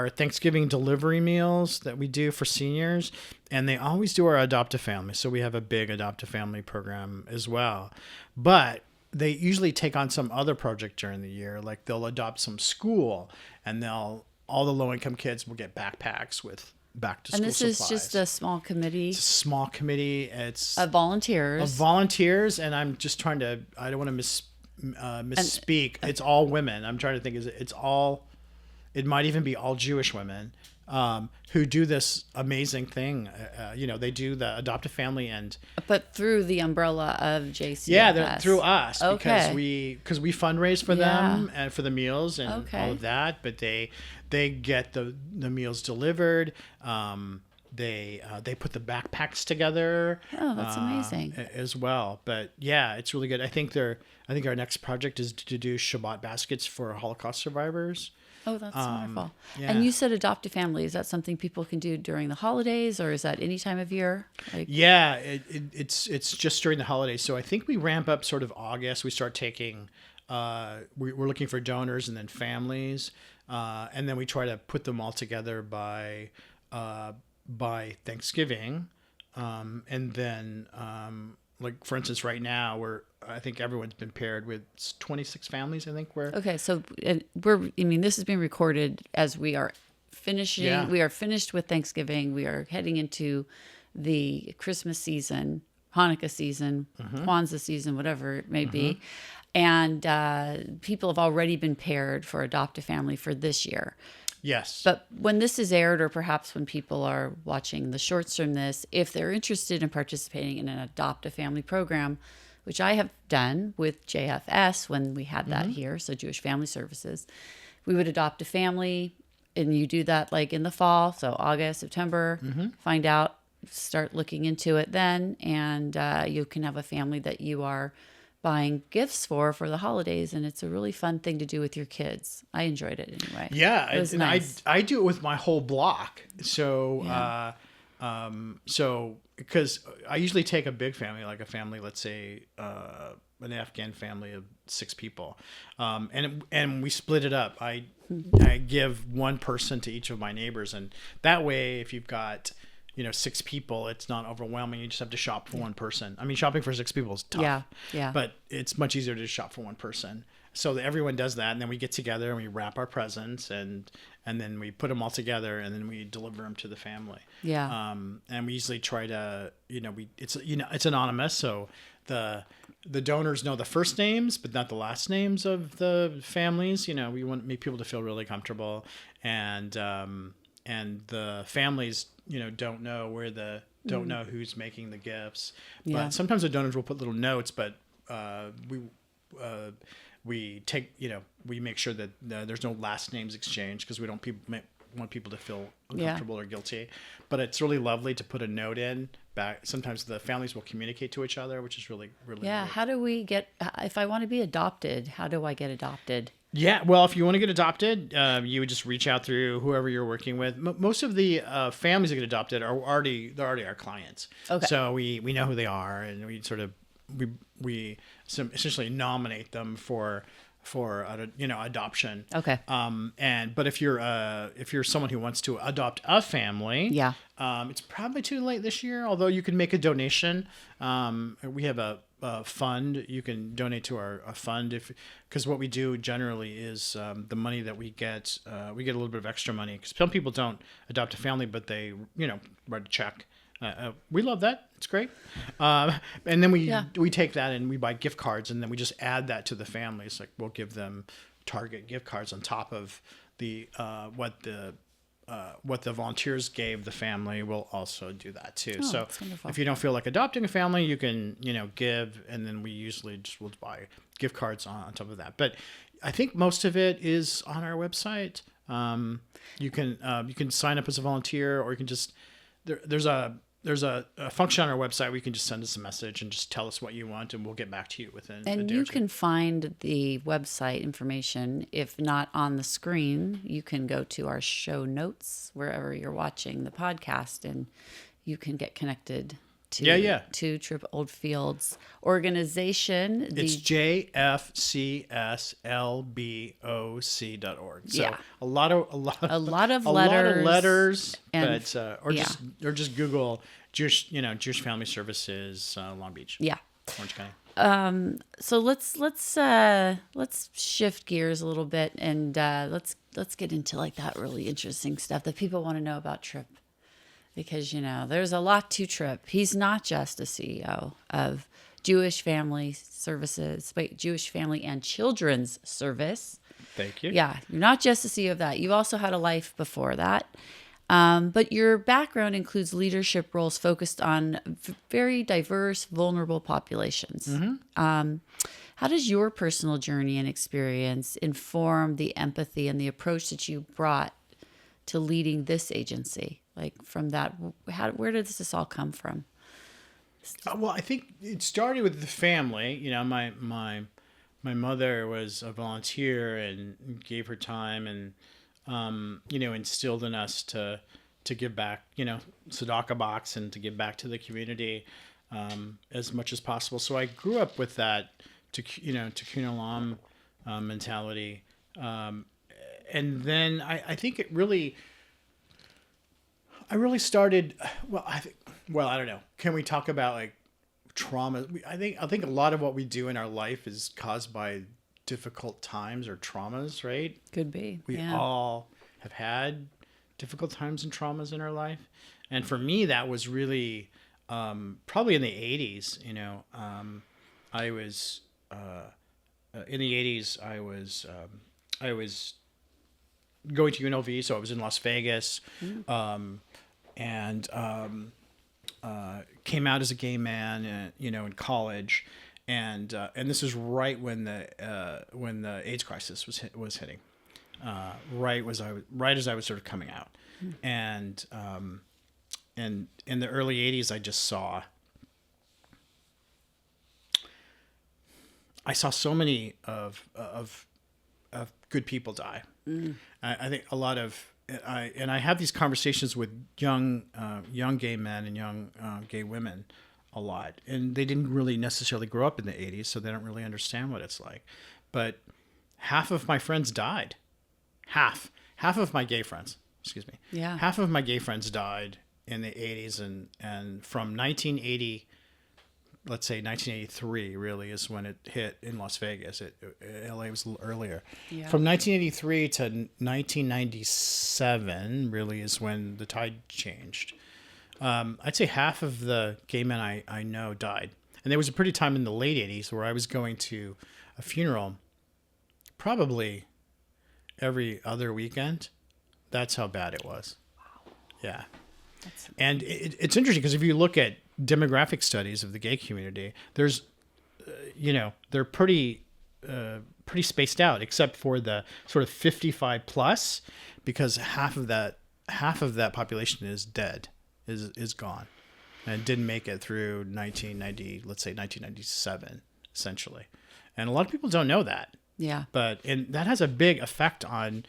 Thanksgiving delivery meals that we do for seniors. And they always do our adopt a family. So we have a big adopt a family program as well. But they usually take on some other project during the year. Like they'll adopt some school, and all the low-income kids will get backpacks with back to school supplies. And this is just a small committee? It's a small committee. It's of volunteers. And I'm just trying to, I don't want to misspeak. It's all women. I'm trying to think, it might even be all Jewish women who do this amazing thing. They do the adopt a family but through the umbrella of JCS. Yeah, they're through us because we fundraise for them and for the meals and all of that. But they get the meals delivered. they put the backpacks together. Oh, that's amazing. As well. But yeah, it's really good. I think our next project is to do Shabbat baskets for Holocaust survivors. Oh, that's wonderful. Yeah. And you said adopt a family. Is that something people can do during the holidays, or is that any time of year? Yeah, it's just during the holidays. So I think we ramp up sort of August. We start taking, we're looking for donors and then families, and then we try to put them all together by Thanksgiving, and then like for instance, right now I think everyone's been paired with 26 families. I think we're okay. So this is being recorded as we are finishing. Yeah. We are finished with Thanksgiving. We are heading into the Christmas season, Hanukkah season, Kwanzaa season, whatever it may be. And people have already been paired for Adopt a Family for this year. Yes. But when this is aired, or perhaps when people are watching the shorts from this, if they're interested in participating in an Adopt a Family program, which I have done with JFS when we had that here, so Jewish Family Services, we would adopt a family, and you do that like in the fall, so August, September, find out, start looking into it then, and you can have a family that you are buying gifts for the holidays, and it's a really fun thing to do with your kids. I enjoyed it anyway. Yeah, it was nice. I do it with my whole block. So because I usually take a big family, like a family, let's say an Afghan family of 6 people, and we split it up. I give one person to each of my neighbors, and that way, if you've got 6 people, it's not overwhelming. You just have to shop for one person. I mean, shopping for 6 people is tough. Yeah. But it's much easier to just shop for one person. So everyone does that, and then we get together and we wrap our presents, and then we put them all together, and then we deliver them to the family. Yeah. And we usually try to, it's anonymous, so the donors know the first names, but not the last names of the families. We want to make people to feel really comfortable, and the families, don't know who's making the gifts. Yeah. But sometimes the donors will put little notes, but we take, we make sure that there's no last names exchanged, because we don't want people to feel uncomfortable or guilty. But it's really lovely to put a note in back. Sometimes the families will communicate to each other, which is really, really Yeah. great. How do we if I want to be adopted, how do I get adopted? Yeah, well, if you want to get adopted, you would just reach out through whoever you're working with. Most of the families that get adopted they're already our clients. Okay. So we know who they are, and we sort of we essentially nominate them for adoption. Okay. But if you're someone who wants to adopt a family, it's probably too late this year. Although you can make a donation. We have a fund. You can donate to our fund because what we do generally is the money that we get a little bit of extra money, because some people don't adopt a family, but they write a check. We love that. It's great. And then we take that and we buy gift cards, and then we just add that to the families. Like we'll give them Target gift cards on top of the what the volunteers gave the family. We'll also do that too. Oh, so if you don't feel like adopting a family, you can give, and then we usually just will buy gift cards on top of that. But I think most of it is on our website. You can sign up as a volunteer, or you can just there's a function on our website where you can just send us a message and just tell us what you want, and we'll get back to you within a day or two. And you can find the website information, if not on the screen, you can go to our show notes wherever you're watching the podcast, and you can get connected to Trip Oldfield's organization. It's JFCSLBOC.org. So a lot of letters, and, or just Google Jewish Family Services, Long Beach. Yeah. Orange County. So let's shift gears a little bit, and let's get into like that really interesting stuff that people want to know about Trip. Because, there's a lot to Trip. He's not just a CEO of Jewish Family Services, Jewish Family and Children's Service. Thank you. Yeah, you're not just a CEO of that. You've also had a life before that. But your background includes leadership roles focused on very diverse, vulnerable populations. Mm-hmm. How does your personal journey and experience inform the empathy and the approach that you brought to leading this agency? Like from that, where did this all come from? Well, I think it started with the family. You know, my mother was a volunteer and gave her time and, you know, instilled in us to give back, you know, tzedakah box and to give back to the community as much as possible. So I grew up with that, tikkun olam mentality. And then I think I really started, I don't know. Can we talk about like trauma? I think a lot of what we do in our life is caused by difficult times or traumas, right? Could be. We all have had difficult times and traumas in our life. And for me, that was really probably in the 80s, you know. I was in the 80s, I was going to UNLV, so I was in Las Vegas, and came out as a gay man, you know, in college, and this is right when the AIDS crisis was hitting, right as I was sort of coming out, and in the early 80s, I saw so many of good people die. I think a lot of I have these conversations with young gay men and young gay women a lot, and they didn't really necessarily grow up in the 80s, so they don't really understand what it's like. But half of my friends died. Half of my gay friends, excuse me. Yeah. Half of my gay friends died in the 80s, and from 1980. Let's say 1983 really is when it hit in Las Vegas. LA was a little earlier. Yeah. From 1983 to 1997 really is when the tide changed. I'd say half of the gay men I know died. And there was a pretty time in the late 80s where I was going to a funeral probably every other weekend. That's how bad it was. Wow. Yeah. And it's interesting because if you look at demographic studies of the gay community, there's, they're pretty spaced out, except for the sort of 55 plus, because half of that population is dead, is gone, and didn't make it through 1997, essentially. And a lot of people don't know that. Yeah. And that has a big effect on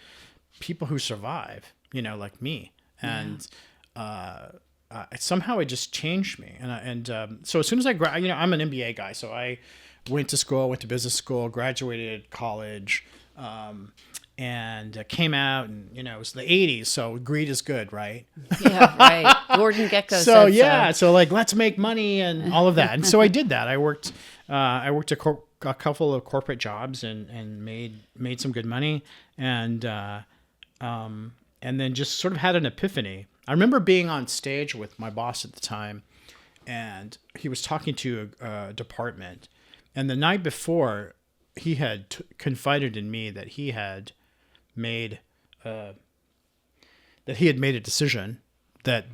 people who survive, like me. And, somehow it just changed me. So as soon as I'm an MBA guy. So I went to business school, graduated college, and came out, and, it was the 80s. So greed is good, right? Yeah, right. Gordon Gekko so. So like, let's make money and all of that. And so I did that. I worked a couple of corporate jobs and made some good money. And then just sort of had an epiphany. I remember being on stage with my boss at the time, and he was talking to a department. And the night before, he had confided in me that he had made a decision that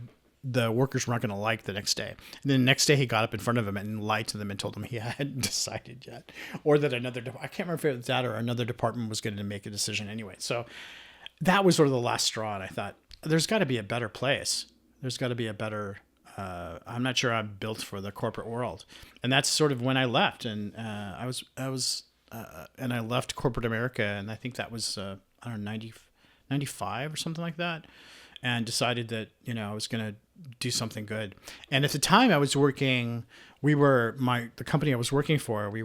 the workers weren't going to like the next day. And then the next day, he got up in front of him and lied to them and told them he hadn't decided yet, or that I can't remember if it was that or another department was going to make a decision anyway. So that was sort of the last straw, and I thought, there's got to be a better place. There's got to be a better, I'm not sure I'm built for the corporate world. And that's sort of when I left. And I left corporate America. And I think that was, 95 or something like that. And decided that, I was going to do something good. And at the time I was working, the company I was working for, we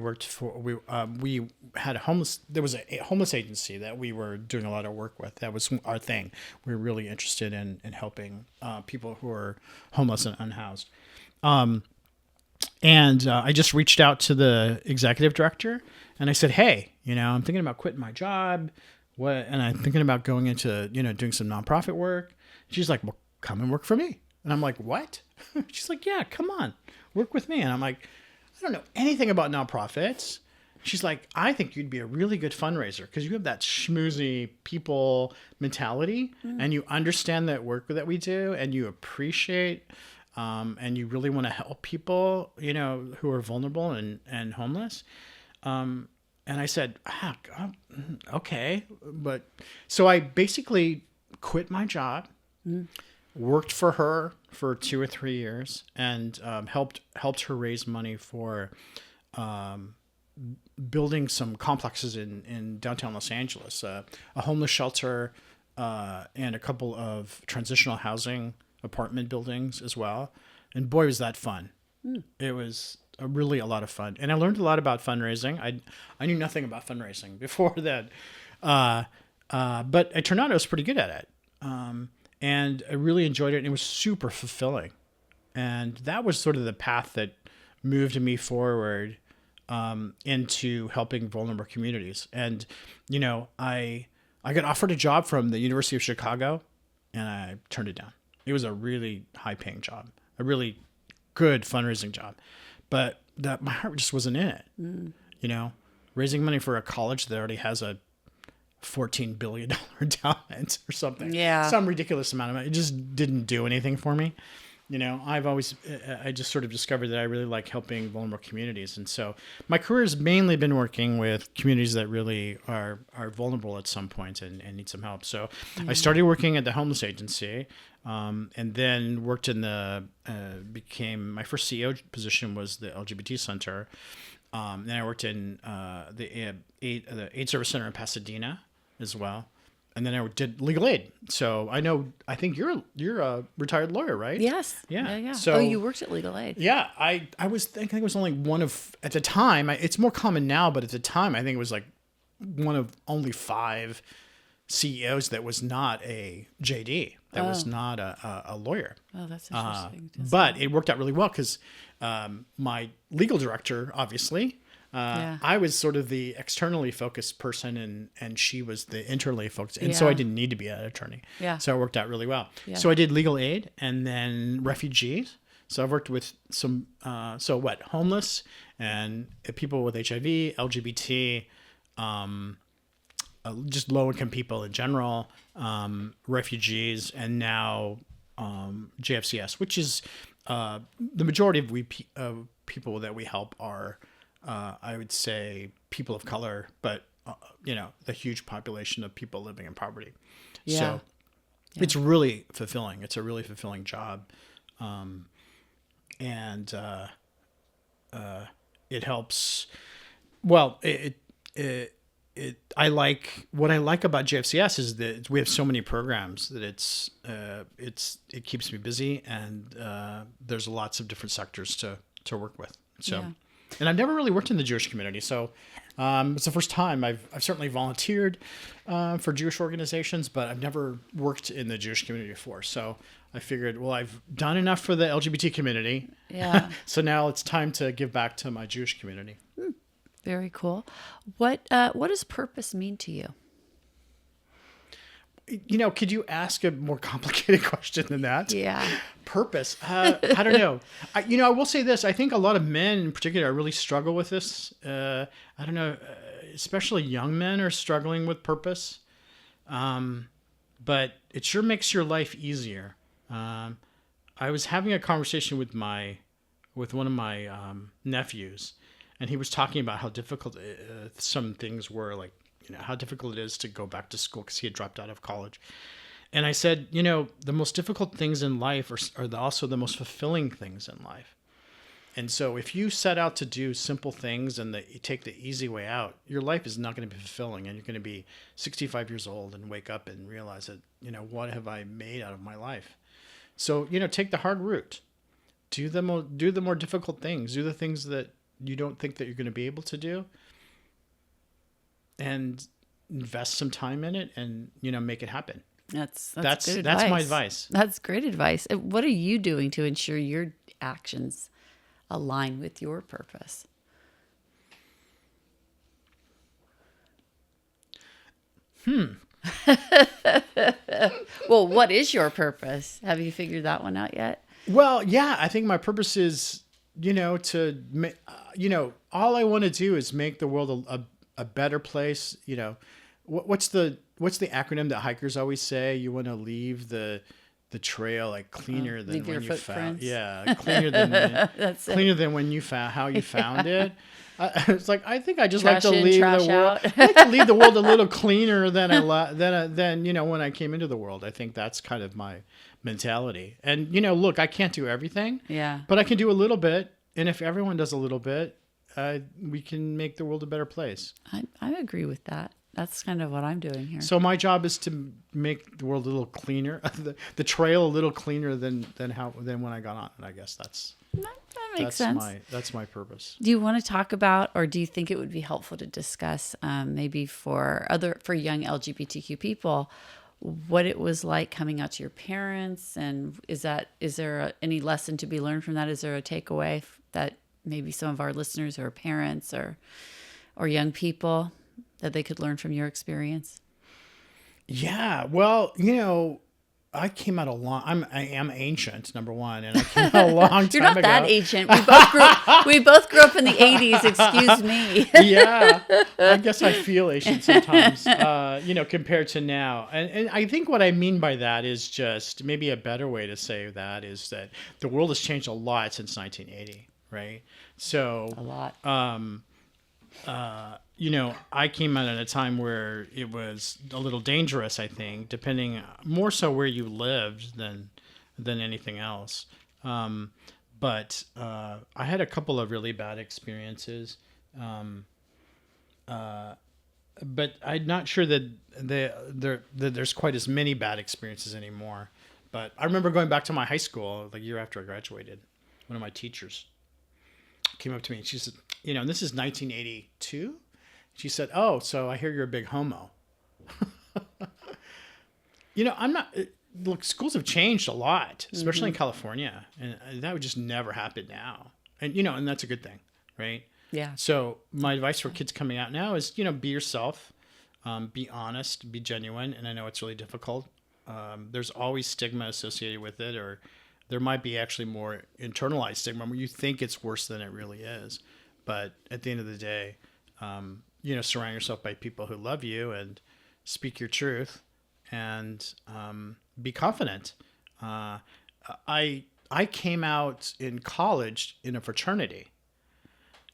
had there was a homeless agency that we were doing a lot of work with. That was our thing. We were really interested in helping people who are homeless and unhoused. I just reached out to the executive director and I said, hey, I'm thinking about quitting my job. And I'm thinking about going into, doing some nonprofit work. She's like, well, come and work for me. And I'm like, what? She's like, yeah, come on, work with me. And I'm like, I don't know anything about nonprofits. She's like, I think you'd be a really good fundraiser because you have that schmoozy people mentality and you understand that work that we do and you appreciate and you really want to help people, who are vulnerable and homeless. And I said, okay. So I basically quit my job. worked for her for 2 or 3 years and helped her raise money for building some complexes in downtown Los Angeles, a homeless shelter and a couple of transitional housing apartment buildings as well. And boy, was that fun. It was really a lot of fun. And I learned a lot about fundraising. I knew nothing about fundraising before that. But it turned out I was pretty good at it. And I really enjoyed it. And it was super fulfilling. And that was sort of the path that moved me forward into helping vulnerable communities. And, you know, I got offered a job from the University of Chicago, and I turned it down. It was a really high-paying job, a really good fundraising job. But my heart just wasn't in it. You know, raising money for a college that already has a $14 billion endowment or something. Yeah. Some ridiculous amount of money. It just didn't do anything for me. You know, I just sort of discovered that I really like helping vulnerable communities. And so my career has mainly been working with communities that really are vulnerable at some point and need some help. So I started working at the homeless agency, and then worked in became my first CEO position was the LGBT Center. Then I worked in the AIDS Service Center in Pasadena as well. And then I did legal aid. So I think you're a retired lawyer, right? Yes. Yeah. So you worked at legal aid. Yeah. I think it was only one of, at the time, it's more common now, but at the time I think it was like one of only 5 CEOs that was not a JD, that was not a lawyer. Oh, that's interesting. But it worked out really well because my legal director, obviously, I was sort of the externally focused person and she was the internally focused. And so I didn't need to be an attorney. Yeah. So it worked out really well. Yeah. So I did legal aid and then refugees. So I've worked with some, homeless and people with HIV, LGBT, just low-income people in general, refugees, and now JFCS, which is the majority of people that we help are, I would say, people of color, but the huge population of people living in poverty. Yeah. So it's really fulfilling. It's a really fulfilling job, and it helps. Well, I like what I like about JFCS is that we have so many programs that it keeps me busy, and there's lots of different sectors to work with. So, and I've never really worked in the Jewish community, so it's the first time. I've certainly volunteered for Jewish organizations, but I've never worked in the Jewish community before. So I figured, well, I've done enough for the LGBT community. Yeah. So now it's time to give back to my Jewish community. Very cool. What does purpose mean to you? Could you ask a more complicated question than that? Yeah. Purpose. I don't know. I will say this. I think a lot of men in particular really struggle with this. I don't know, especially young men are struggling with purpose. But it sure makes your life easier. I was having a conversation with one of my nephews, and he was talking about how difficult some things were, like, how difficult it is to go back to school because he had dropped out of college. And I said, the most difficult things in life are also the most fulfilling things in life. And so if you set out to do simple things and you take the easy way out, your life is not going to be fulfilling. And you're going to be 65 years old and wake up and realize that, what have I made out of my life? So, take the hard route. Do the more difficult things. Do the things that you don't think that you're going to be able to do. And invest some time in it and, make it happen. That's good advice. That's my advice. That's great advice. What are you doing to ensure your actions align with your purpose? Well, what is your purpose? Have you figured that one out yet? Well, yeah, I think my purpose is, all I want to do is make the world a better place. What's the acronym that hikers always say? You want to leave the trail like cleaner than when you found. Yeah, cleaner than when you found how you found it. It's like I think I just like to leave the world. I like to leave the world a little cleaner than when I came into the world. I think that's kind of my mentality. And, you know, look, I can't do everything. Yeah. But I can do a little bit. And if everyone does a little bit, we can make the world a better place. I agree with that. That's kind of what I'm doing here. So my job is to make the world a little cleaner, the trail a little cleaner than when I got on. And I guess that makes sense. That's my purpose. Do you want to talk about, or do you think it would be helpful to discuss, maybe for young LGBTQ people, what it was like coming out to your parents, and is there any lesson to be learned from that? Is there a takeaway that maybe some of our listeners who are parents or young people that they could learn from your experience? Yeah, well, you know, I came out I am ancient, number one, and I came out a long time ago. You're not that ancient. We both grew up in the 80s. Excuse me. Yeah, I guess I feel ancient sometimes, you know, compared to now. And I think what I mean by that is just maybe a better way to say that is that the world has changed a lot since 1980, right? So a lot. You know, I came out at a time where it was a little dangerous, I think, depending more so where you lived than anything else. But I had a couple of really bad experiences. But I'm not sure that there's quite as many bad experiences anymore. But I remember going back to my high school the year after I graduated. One of my teachers came up to me and she said, you know, and this is 1982. She said, "Oh, so I hear you're a big homo." You know, I'm not. Look, schools have changed a lot, especially in California, and that would just never happen now. And you know, and that's a good thing, right? Yeah. So my advice for kids coming out now is, you know, be yourself, be honest, be genuine. And I know it's really difficult. There's always stigma associated with it, or there might be actually more internalized stigma where you think it's worse than it really is. But at the end of the day, you know, surround yourself by people who love you and speak your truth and be confident. I came out in college in a fraternity,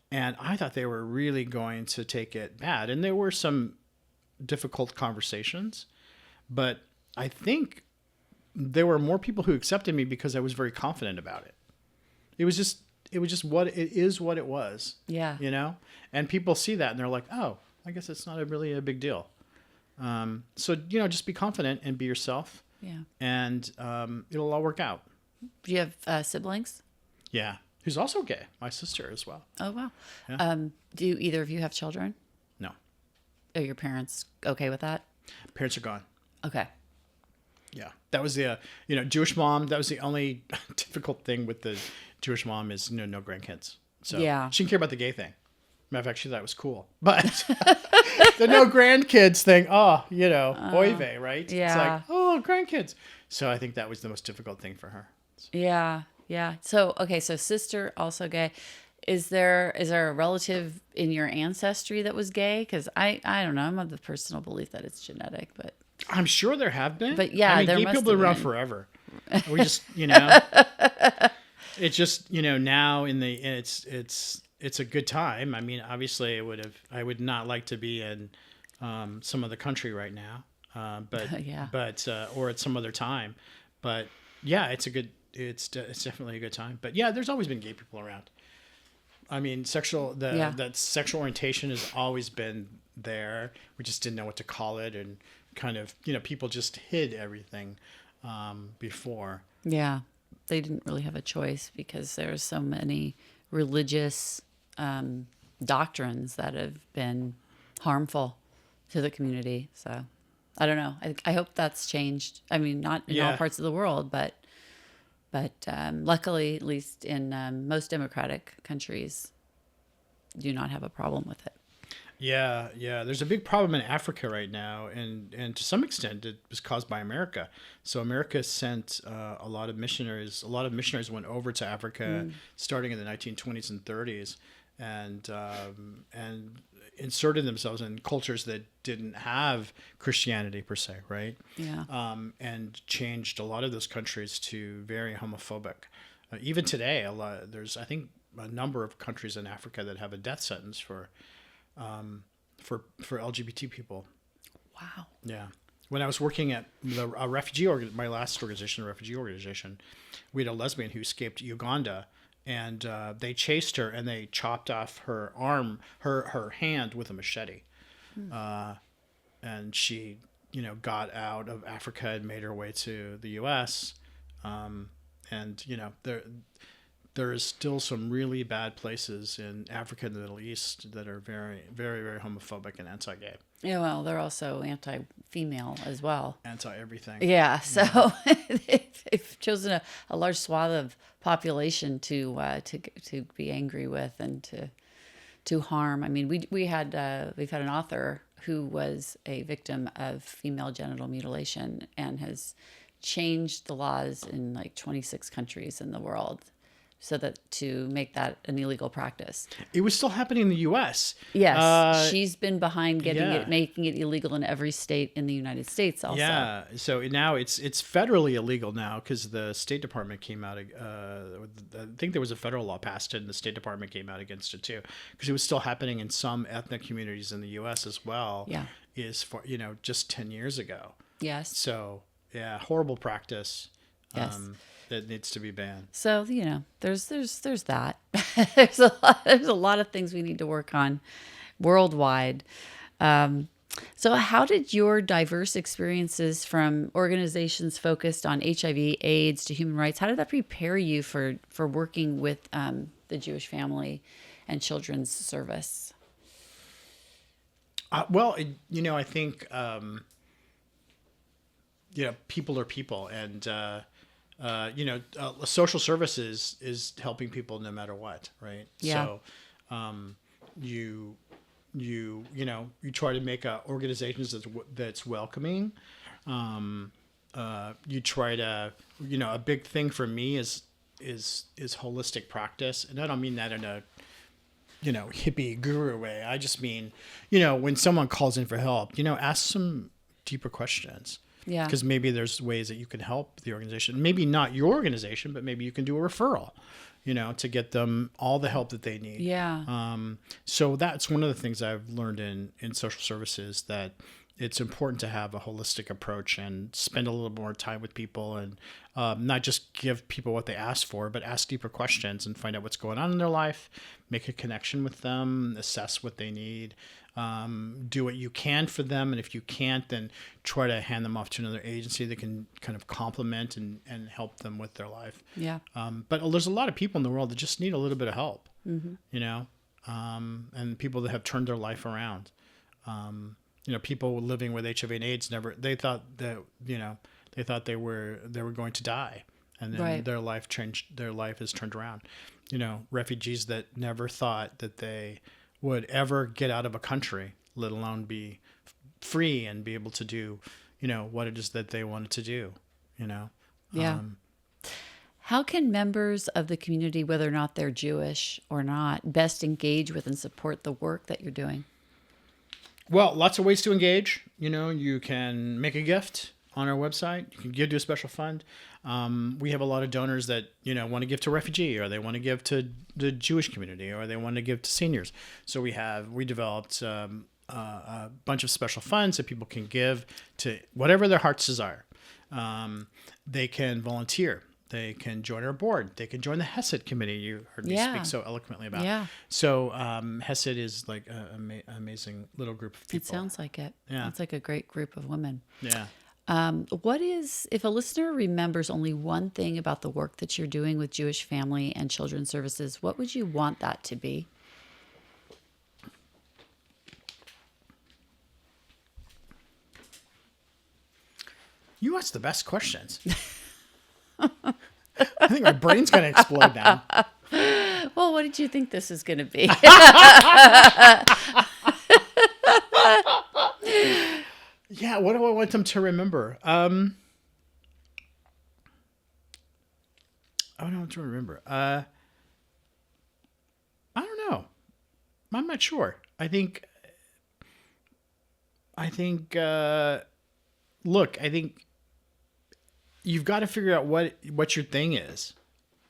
and I thought they were really going to take it bad. And there were some difficult conversations, but I think there were more people who accepted me because I was very confident about it. It was just what it was. Yeah. You know? And people see that and they're like, oh, I guess it's not really a big deal. So, you know, just be confident and be yourself. Yeah. And it'll all work out. Do you have siblings? Yeah. Who's also gay. My sister as well. Oh, wow. Yeah. Do either of you have children? No. Are your parents okay with that? Parents are gone. Okay. Yeah. That was the, you know, Jewish mom. That was the only difficult thing with the Jewish mom is, you know, no grandkids. So yeah. She didn't care about the gay thing. Matter of fact, she thought it was cool. But the no grandkids thing, oh, you know, oy vey, right? Yeah. It's like, oh, grandkids. So I think that was the most difficult thing for her. Yeah. Yeah. So, okay. So sister also gay. Is there a relative in your ancestry that was gay? Because I don't know. I'm of the personal belief that it's genetic, but I'm sure there have been. But yeah, I mean, there gay must people have are around been. forever. We just, you know, it's just, you know, now it's a good time. I mean, obviously I would not like to be in some other country right now, but yeah. Or at some other time. But yeah, it's definitely a good time. But yeah, there's always been gay people around. I mean, that sexual orientation has always been there. We just didn't know what to call it, and kind of, you know, people just hid everything before. Yeah, they didn't really have a choice because there's so many religious doctrines that have been harmful to the community. So I don't know. I hope that's changed. I mean, not in all parts of the world, but luckily, at least in most democratic countries, do not have a problem with it. Yeah. There's a big problem in Africa right now, and to some extent, it was caused by America. So America sent a lot of missionaries. A lot of missionaries went over to Africa starting in the 1920s and 30s, and inserted themselves in cultures that didn't have Christianity per se, right? Yeah. And changed a lot of those countries to very homophobic. Even today, there's I think a number of countries in Africa that have a death sentence for LGBT people. Wow. Yeah. when I was working at my last organization, a refugee organization, we had a lesbian who escaped Uganda, and they chased her and they chopped off her arm, her hand with a machete. And she, got out of Africa and made her way to the U.S. And there is still some really bad places in Africa and the Middle East that are very, very, very homophobic and anti-gay. Yeah, well, they're also anti-female as well. Anti-everything. Yeah, so they've chosen a large swath of population to be angry with and to harm. I mean, we've had an author who was a victim of female genital mutilation and has changed the laws in like 26 countries in the world so that to make that an illegal practice. It was still happening in the U.S. Yes, she's been behind making it illegal in every state in the United States also. Yeah, so now it's federally illegal now because the State Department came out. I think there was a federal law passed and the State Department came out against it too because it was still happening in some ethnic communities in the U.S. as well. Yeah, is for just 10 years ago. Yes. So yeah, horrible practice. Yes. That needs to be banned. So there's that. there's a lot of things we need to work on worldwide. So how did your diverse experiences from organizations focused on HIV, AIDS to human rights, how did that prepare you for working with the Jewish family and children's service? Well, I think people are people, and social services is helping people no matter what, right? Yeah. So, you try to make organizations that's welcoming. You try to, a big thing for me is holistic practice, and I don't mean that in a hippie guru way. I just mean, when someone calls in for help, ask some deeper questions. Yeah. Because maybe there's ways that you can help the organization. Maybe not your organization, but maybe you can do a referral, to get them all the help that they need. Yeah. So that's one of the things I've learned in social services, that it's important to have a holistic approach and spend a little more time with people and not just give people what they ask for, but ask deeper questions and find out what's going on in their life, make a connection with them, assess what they need. Do what you can for them, and if you can't, then try to hand them off to another agency that can kind of complement and help them with their life. Yeah. But there's a lot of people in the world that just need a little bit of help, mm-hmm. And people that have turned their life around. People living with HIV and AIDS they thought they were going to die, and then right. their life changed. Their life has turned around. Refugees that never thought that they would ever get out of a country, let alone be free and be able to do, what it is that they wanted to do, Yeah. How can members of the community, whether or not they're Jewish or not, best engage with and support the work that you're doing? Well, lots of ways to engage. You can make a gift on our website. You can give to a special fund. We have a lot of donors that, want to give to refugee, or they want to give to the Jewish community, or they want to give to seniors. So we developed a bunch of special funds that people can give to whatever their heart's desire. They can volunteer. They can join our board. They can join the Hesed committee you heard me speak so eloquently about. Yeah. So Hesed is like an amazing little group of people. It sounds like it. Yeah. It's like a great group of women. Yeah. If a listener remembers only one thing about the work that you're doing with Jewish family and children's services, what would you want that to be? You ask the best questions. I think my brain's going to explode now. Well, what did you think this is going to be? Yeah, what do I want them to remember? I don't know what to remember. I don't know. I'm not sure. I think you've got to figure out what your thing is,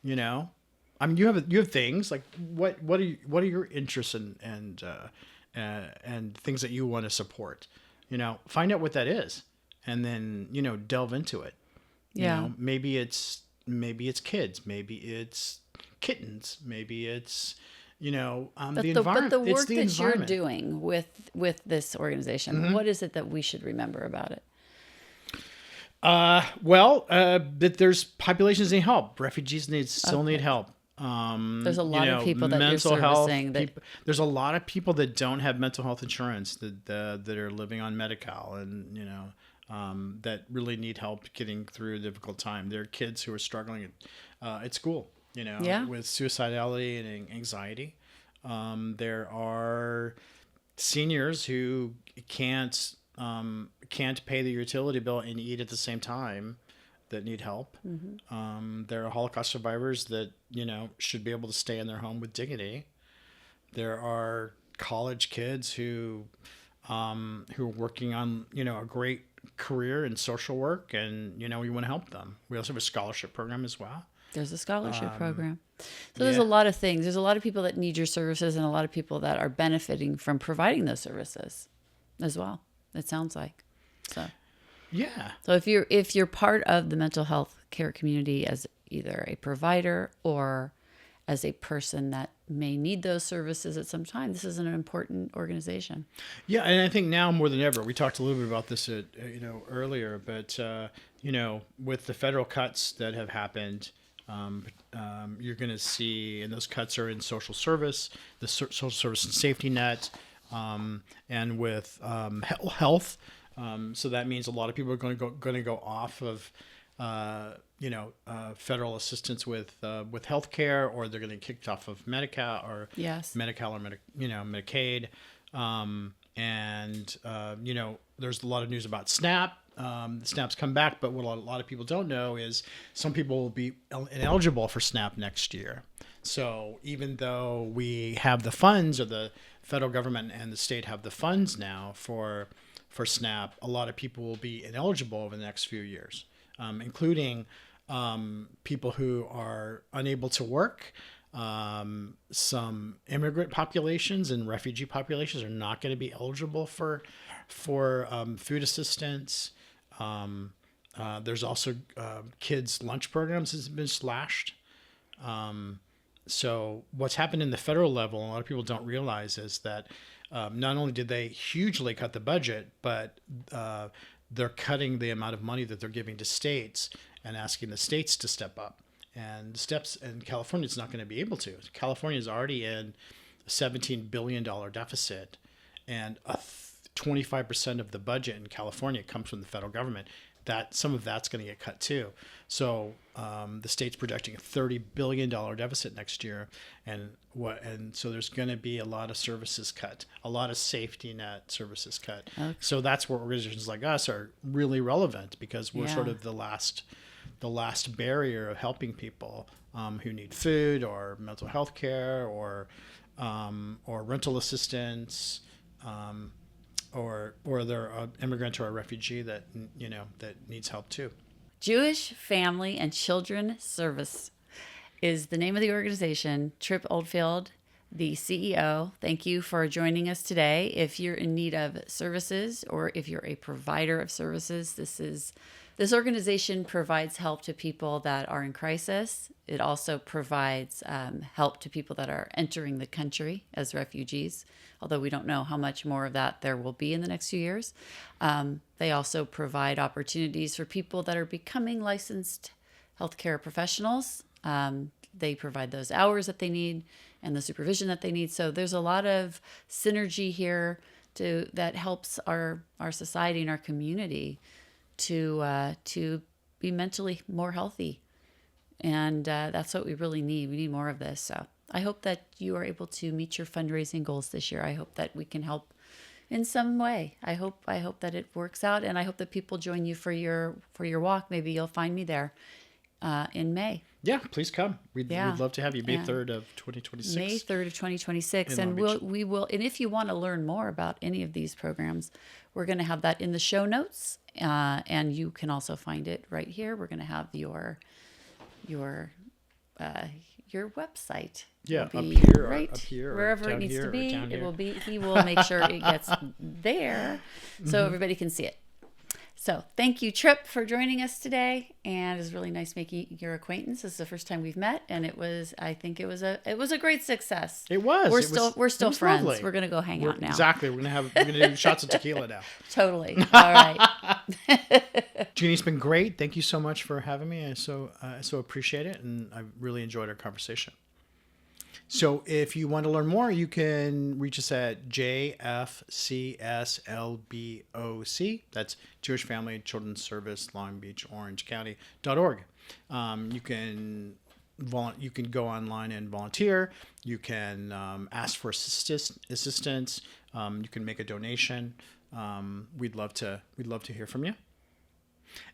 I mean, you have things like what are your interests and things that you want to support, find out what that is, and then, delve into it. Maybe it's kids, maybe it's kittens, maybe it's, the environment. But the work the that you're doing with this organization, what is it that we should remember about it? That there's populations need help. Refugees still need help. There's a lot of people that you're servicing. There's a lot of people that don't have mental health insurance that are living on Medi-Cal, and that really need help getting through a difficult time. There are kids who are struggling at school, with suicidality and anxiety. There are seniors who can't pay the utility bill and eat at the same time that need help. There are Holocaust survivors that, should be able to stay in their home with dignity. There are college kids who are working on, a great career in social work, and, we want to help them. We also have a scholarship program as well. There's a scholarship program. So there's a lot of things. There's a lot of people that need your services, and a lot of people that are benefiting from providing those services as well, it sounds like. So yeah. So if you're part of the mental health care community as either a provider or as a person that may need those services at some time, this is an important organization. Yeah, and I think now more than ever, we talked a little bit about this earlier, but with the federal cuts that have happened, you're going to see, and those cuts are in social service, the social service and safety net, and with health. So that means a lot of people are going to go off of federal assistance with healthcare, or they're going to get kicked off of Medi-Cal or Medicaid. There's a lot of news about SNAP. SNAP's come back, but what a lot of people don't know is some people will be ineligible for SNAP next year. So even though we have the funds, or the federal government and the state have the funds now for SNAP, a lot of people will be ineligible over the next few years, including people who are unable to work. Some immigrant populations and refugee populations are not going to be eligible for food assistance. There's also kids' lunch programs has been slashed. So what's happened in the federal level, and a lot of people don't realize, is that not only did they hugely cut the budget, but they're cutting the amount of money that they're giving to states and asking the states to step up. And California is not going to be able to. California is already in a $17 billion deficit, and 25% of the budget in California comes from the federal government. That some of that's going to get cut too. So the state's projecting a $30 billion deficit next year, and so there's going to be a lot of services cut, a lot of safety net services cut. Okay. So that's where organizations like us are really relevant, because we're sort of the last barrier of helping people who need food or mental health care or rental assistance. Or they're an immigrant or a refugee that needs help too. Jewish Family and Children Service is the name of the organization. Tripp Oldfield, the CEO, thank you for joining us today. If you're in need of services, or if you're a provider of services, this organization provides help to people that are in crisis. It also provides help to people that are entering the country as refugees, although we don't know how much more of that there will be in the next few years. They also provide opportunities for people that are becoming licensed healthcare professionals. They provide those hours that they need and the supervision that they need. So there's a lot of synergy here that helps our society and our community to be mentally more healthy. And that's what we really need. We need more of this. So I hope that you are able to meet your fundraising goals this year. I hope that we can help in some way. I hope that it works out, and I hope that people join you for your walk. Maybe you'll find me there in May. Yeah, please come. We'd love to have you. May 3rd of 2026. May 3rd of 2026. And we will. And if you want to learn more about any of these programs, we're going to have that in the show notes. And you can also find it right here. We're going to have your website. Yeah, up here, wherever it needs to be. It will be. He will make sure it gets there, so everybody can see it. So thank you, Tripp, for joining us today, and it was really nice making your acquaintance. This is the first time we've met, and I think it was a great success. It was. We're still friends. Lovely. We're gonna go hang out now. Exactly. We're gonna do shots of tequila now. Totally. All right. Jeanne, it's been great. Thank you so much for having me. I so appreciate it, and I really enjoyed our conversation. So if you want to learn more, you can reach us at JFCS That's Jewish Family Children's Service, Long Beach, Orange County.org. You can go online and volunteer. You can ask for assistance. You can make a donation. We'd love to hear from you.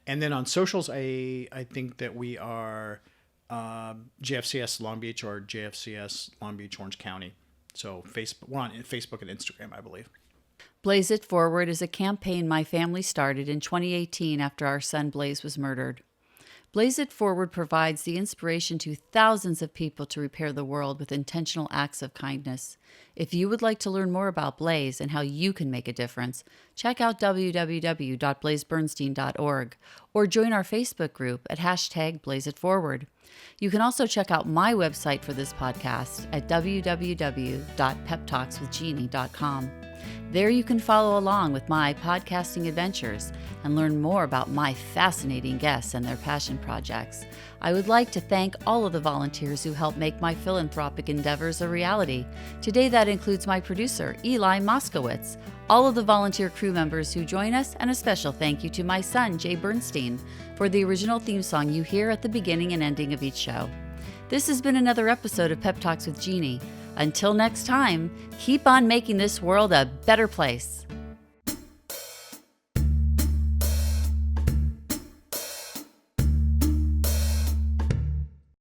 And then on socials, I think that we are JFCS Long Beach or JFCS Long Beach Orange County. So we're on Facebook and Instagram, I believe. Blaze It Forward is a campaign my family started in 2018 after our son Blaze was murdered. Blaze It Forward provides the inspiration to thousands of people to repair the world with intentional acts of kindness. If you would like to learn more about Blaze and how you can make a difference, check out www.blazebernstein.org or join our Facebook group at #BlazeItForward. You can also check out my website for this podcast at www.PeppTalksWithJeanne.com. There you can follow along with my podcasting adventures and learn more about my fascinating guests and their passion projects. I would like to thank all of the volunteers who help make my philanthropic endeavors a reality. Today that includes my producer, Eli Moskowitz, all of the volunteer crew members who join us, and a special thank you to my son, Jay Bernstein, for the original theme song you hear at the beginning and ending of each show. This has been another episode of Pep Talks with Jeanne. Until next time, keep on making this world a better place.